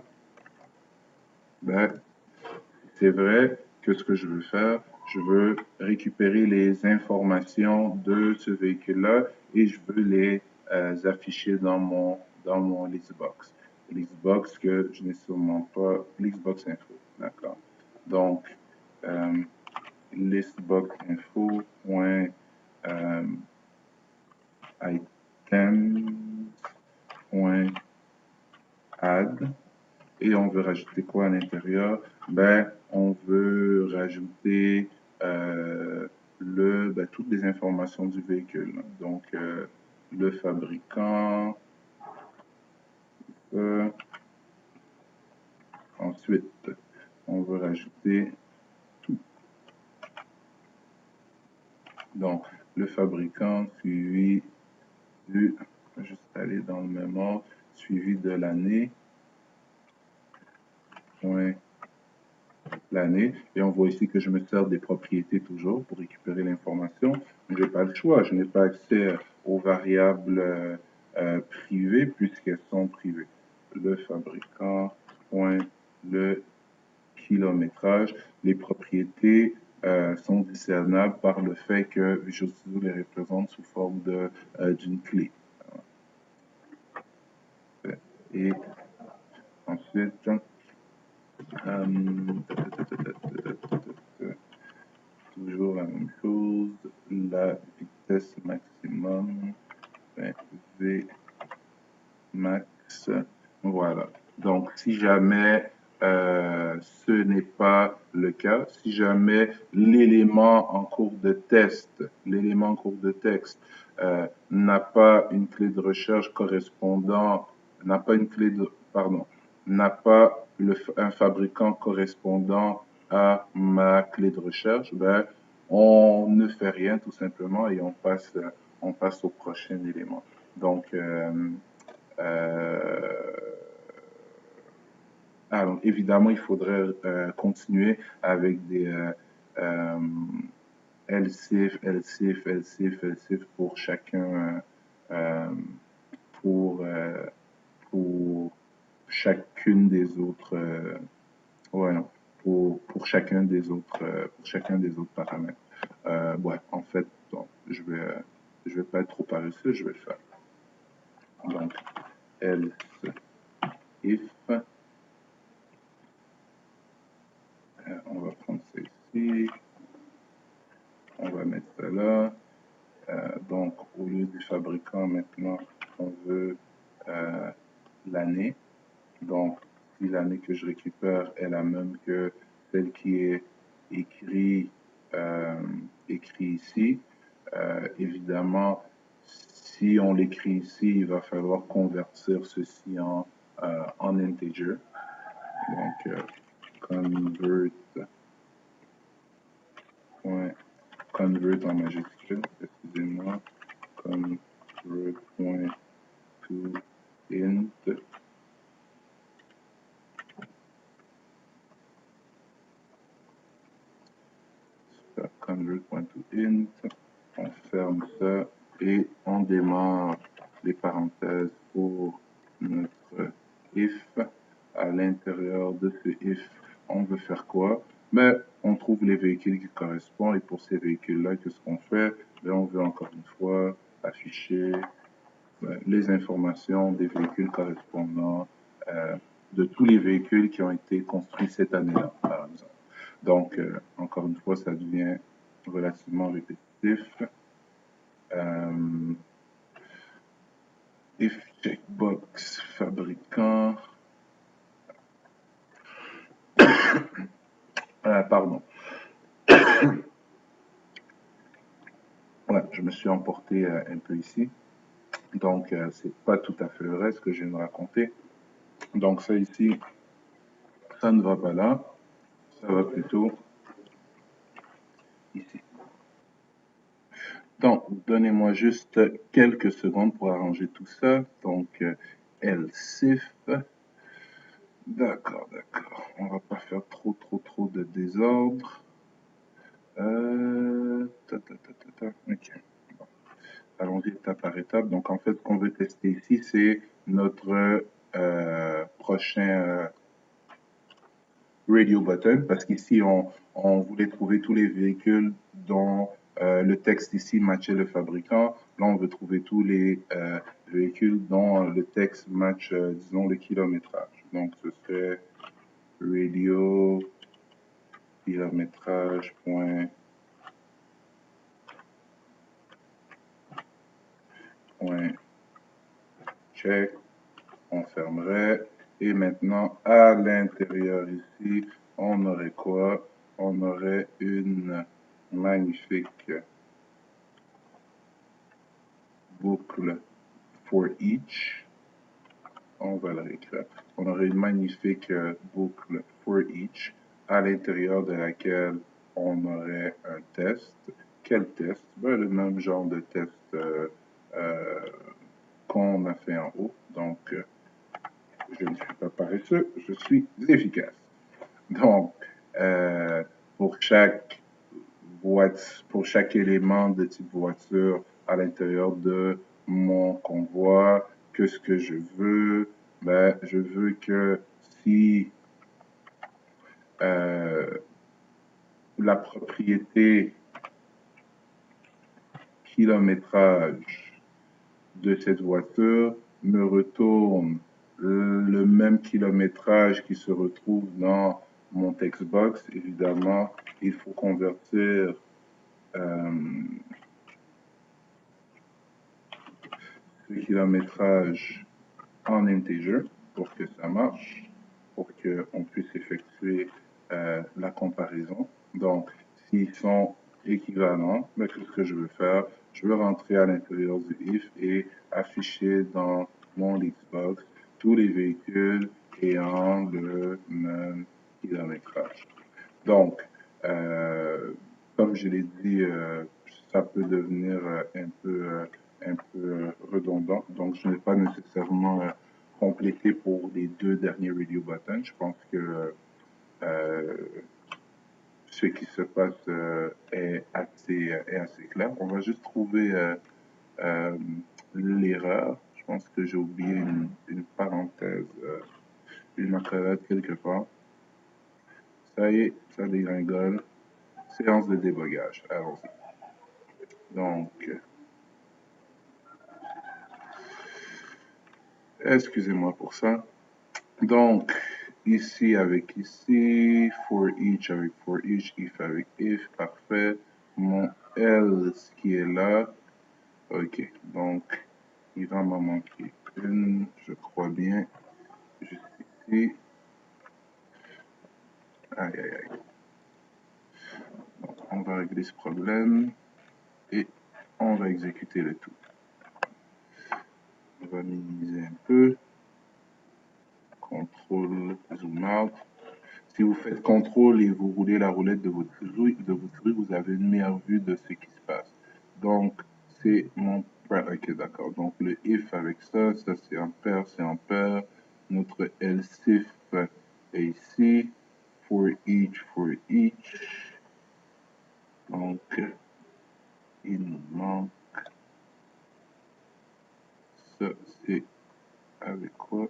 C'est vrai que ce que je veux faire, je veux récupérer les informations de ce véhicule-là et je veux les afficher dans mon listbox. Listbox que je n'ai sûrement pas, listbox info, d'accord. Donc, listbox info items.add et on veut rajouter quoi à l'intérieur? On veut rajouter toutes les informations du véhicule. Donc, le fabricant, Ensuite, on va rajouter tout. Donc, le fabricant suivi du, je vais juste aller dans le même ordre, suivi de l'année, point l'année. Et on voit ici que je me sers des propriétés toujours pour récupérer l'information. Mais je n'ai pas le choix. Je n'ai pas accès aux variables privées puisqu'elles sont privées. Le fabricant, point le kilométrage. Les propriétés sont discernables par le fait que Visual Studio les représente sous forme d'une clé. Et ensuite, toujours la même chose, la vitesse maximum, V max, voilà. Donc, si jamais ce n'est pas le cas, si jamais l'élément en cours de test, n'a pas une clé de recherche correspondant, n'a pas une clé de, pardon, n'a pas un fabricant correspondant à ma clé de recherche, ben, on ne fait rien tout simplement et on passe au prochain élément. Donc, alors, évidemment, il faudrait continuer avec des LCIF, LCIF, LCIF, LCIF pour chacun, pour chacune des autres, ouais, non, pour chacun des autres paramètres. Ouais, en fait, donc, je vais pas être trop paresseux, je vais le faire. Donc, else if, on va prendre ça ici, on va mettre ça là. Donc, au lieu du fabricant, maintenant, on veut l'année. Donc, si l'année que je récupère est la même que celle qui est écrite ici, évidemment, si on l'écrit ici, il va falloir convertir ceci en integer. Donc, convert en majuscule, excusez-moi, convert.toInt. Convert.toInt, on ferme ça et on démarre les parenthèses pour notre if. À l'intérieur de ce if, on veut faire quoi? Mais on trouve les véhicules qui correspondent et pour ces véhicules-là, qu'est-ce qu'on fait? Bien, on veut encore une fois afficher les informations des véhicules correspondants de tous les véhicules qui ont été construits cette année-là, par exemple. Donc, encore une fois, ça devient relativement répétitif. If checkbox fabricant. Pardon. Ouais, je me suis emporté un peu ici. Donc, c'est pas tout à fait vrai ce que je viens de raconter. Donc, ça ici, ça ne va pas là. Ça va plutôt ici. Donc, donnez-moi juste quelques secondes pour arranger tout ça. Donc, LCIF. D'accord. On va pas faire trop de désordre. Ok. Bon. Allons-y étape par étape. Donc, en fait, ce qu'on veut tester ici, c'est notre prochain radio button, parce qu'ici, on voulait trouver tous les véhicules dont le texte ici matchait le fabricant. Là, on veut trouver tous les véhicules dont le texte match, disons, le kilométrage. Donc, ce serait radio kilométrage point check, on fermerait. Et maintenant, à l'intérieur ici, on aurait quoi? On aurait une magnifique boucle for each. on va le réécrire. On aurait une magnifique boucle for each à l'intérieur de laquelle on aurait un test. Quel test? Ben, le même genre de test qu'on a fait en haut. Donc, je ne suis pas paresseux, je suis efficace. Donc, pour chaque élément de type voiture à l'intérieur de mon convoi, qu'est-ce que je veux? Ben, je veux que si la propriété kilométrage de cette voiture me retourne le même kilométrage qui se retrouve dans mon textbox, évidemment, il faut convertir le kilométrage en integer pour que ça marche, pour qu'on puisse effectuer la comparaison. Donc, s'ils sont équivalents, mais qu'est-ce que je veux faire? Je veux rentrer à l'intérieur du if et afficher dans mon Xbox tous les véhicules ayant le même kilométrage. Donc, comme je l'ai dit, ça peut devenir un peu redondant. Donc, je n'ai pas nécessairement complété pour les deux derniers review buttons. Je pense que ce qui se passe est assez clair. On va juste trouver l'erreur. Je pense que j'ai oublié une parenthèse, une accolade quelque part. Ça y est, ça dégringole. Séance de débogage. Allons-y. Donc, excusez-moi pour ça. Donc, ici avec ici, for each avec for each, if avec if, parfait. Mon else qui est là. Ok, donc, il va m'en manquer une, je crois bien, juste ici. Aïe, aïe, aïe. Donc, on va régler ce problème et on va exécuter le tout. On va minimiser un peu. Contrôle, zoom out. Si vous faites contrôle et vous roulez la roulette de votre souris, vous avez une meilleure vue de ce qui se passe. Donc, c'est mon... Ok, d'accord. Donc, le if avec ça, ça c'est ampère. Notre else if est ici. For each. Donc, il nous manque... Ça, c'est avec quoi?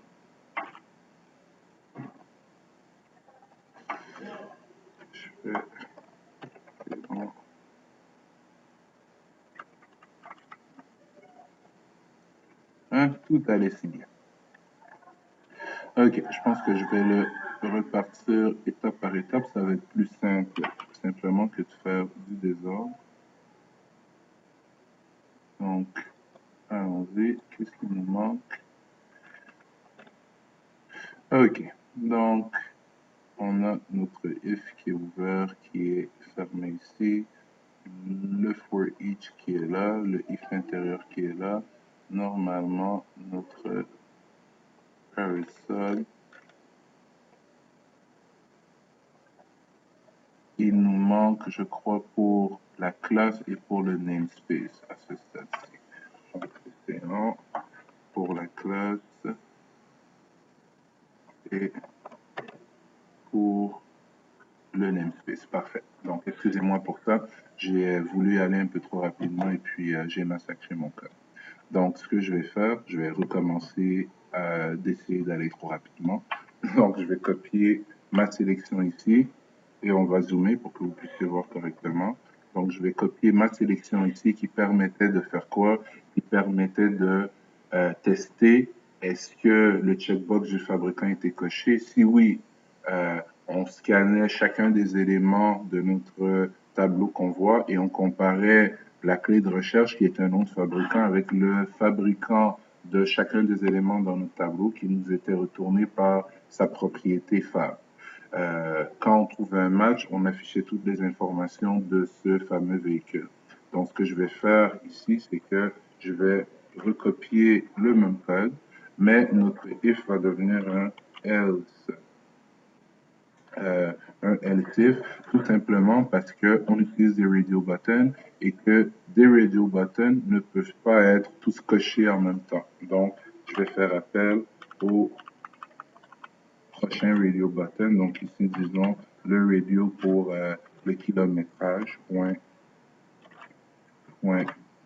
Je fais... C'est bon. Hein? Tout allait si bien. Ok, je pense que je vais le repartir étape par étape. Ça va être plus simple, simplement, que de faire du désordre. Donc, allons-y. Qu'est-ce qui nous manque? Ok, donc, on a notre if qui est ouvert, qui est fermé ici. Le for each qui est là, le if intérieur qui est là. Normalement, notre parasol, il nous manque, je crois, pour la classe et pour le namespace à ce stade-ci. Donc, c'est un pour la classe et pour le namespace. Parfait. Donc, excusez-moi pour ça. J'ai voulu aller un peu trop rapidement et puis j'ai massacré mon code. Donc, ce que je vais faire, je vais recommencer d'essayer d'aller trop rapidement. Donc, je vais copier ma sélection ici et on va zoomer pour que vous puissiez voir correctement. Donc, je vais copier ma sélection ici qui permettait de faire quoi? Qui permettait de tester est-ce que le checkbox du fabricant était coché. Si oui, on scannait chacun des éléments de notre tableau qu'on voit et on comparait la clé de recherche qui est un nom de fabricant avec le fabricant de chacun des éléments dans notre tableau qui nous était retourné par sa propriété fab. Quand on trouvait un match, on affichait toutes les informations de ce fameux véhicule. Donc, ce que je vais faire ici, c'est que je vais recopier le même code, mais notre if va devenir un else. Un else tout simplement parce qu'on utilise des radio buttons et que des radio buttons ne peuvent pas être tous cochés en même temps. Donc, je vais faire appel au prochain radio button. Donc ici, disons le radio pour le kilométrage, point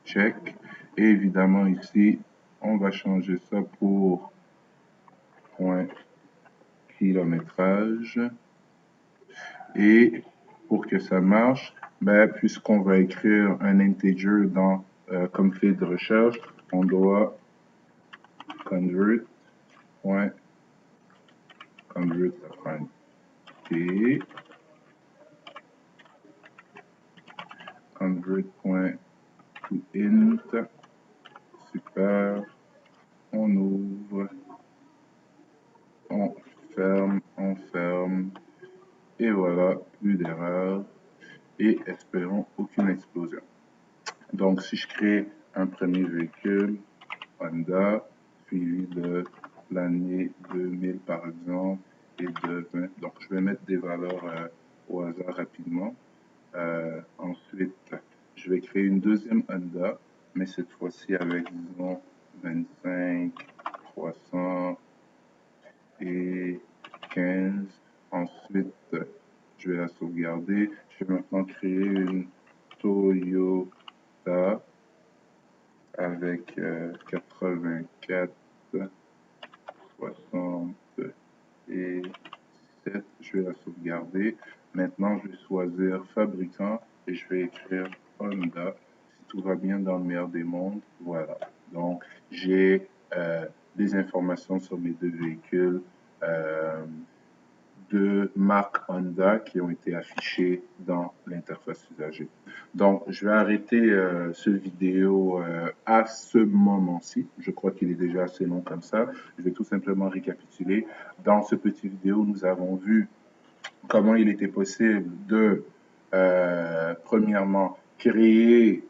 check. Et évidemment ici, on va changer ça pour point kilométrage. Et pour que ça marche, ben, puisqu'on va écrire un integer dans, comme clé de recherche, on doit convert, point, convert, t, convert.toInt, super, on ouvre, on ferme, et voilà, plus d'erreur, et espérons aucune explosion. Donc, si je crée un premier véhicule, Honda, suivi de l'année 2000 par exemple, et de 20, donc je vais mettre des valeurs au hasard rapidement. Ensuite, je vais créer une deuxième Honda, mais cette fois-ci avec, disons, 25, 300 et 15. Ensuite, je vais la sauvegarder. Je vais maintenant créer une Toyota avec 84, 60 et 7. Je vais la sauvegarder. Maintenant, je vais choisir fabricant et je vais écrire Honda. Si tout va bien dans le meilleur des mondes, voilà. Donc, j'ai des informations sur mes deux véhicules de marque Honda qui ont été affichées dans l'interface usagée. Donc, je vais arrêter ce vidéo à ce moment-ci. Je crois qu'il est déjà assez long comme ça. Je vais tout simplement récapituler. Dans ce petit vidéo, nous avons vu comment il était possible de, premièrement, créer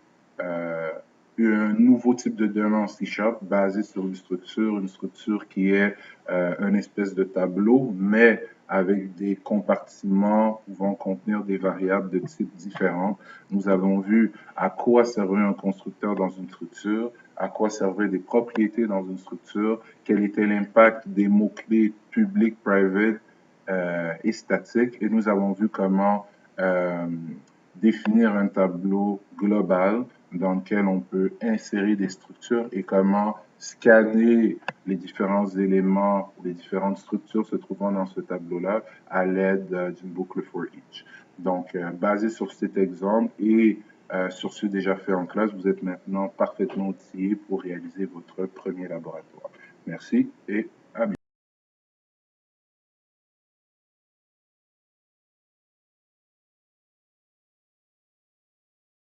un nouveau type de donnée en C# basé sur une structure qui est une espèce de tableau, mais avec des compartiments pouvant contenir des variables de types différents. Nous avons vu à quoi servait un constructeur dans une structure, à quoi servaient des propriétés dans une structure, quel était l'impact des mots-clés public, private et statiques. Et nous avons vu comment définir un tableau global dans lequel on peut insérer des structures et comment scanner les différents éléments, les différentes structures se trouvant dans ce tableau-là à l'aide d'une boucle for each. Donc, basé sur cet exemple et sur ce déjà fait en classe, vous êtes maintenant parfaitement outillé pour réaliser votre premier laboratoire. Merci et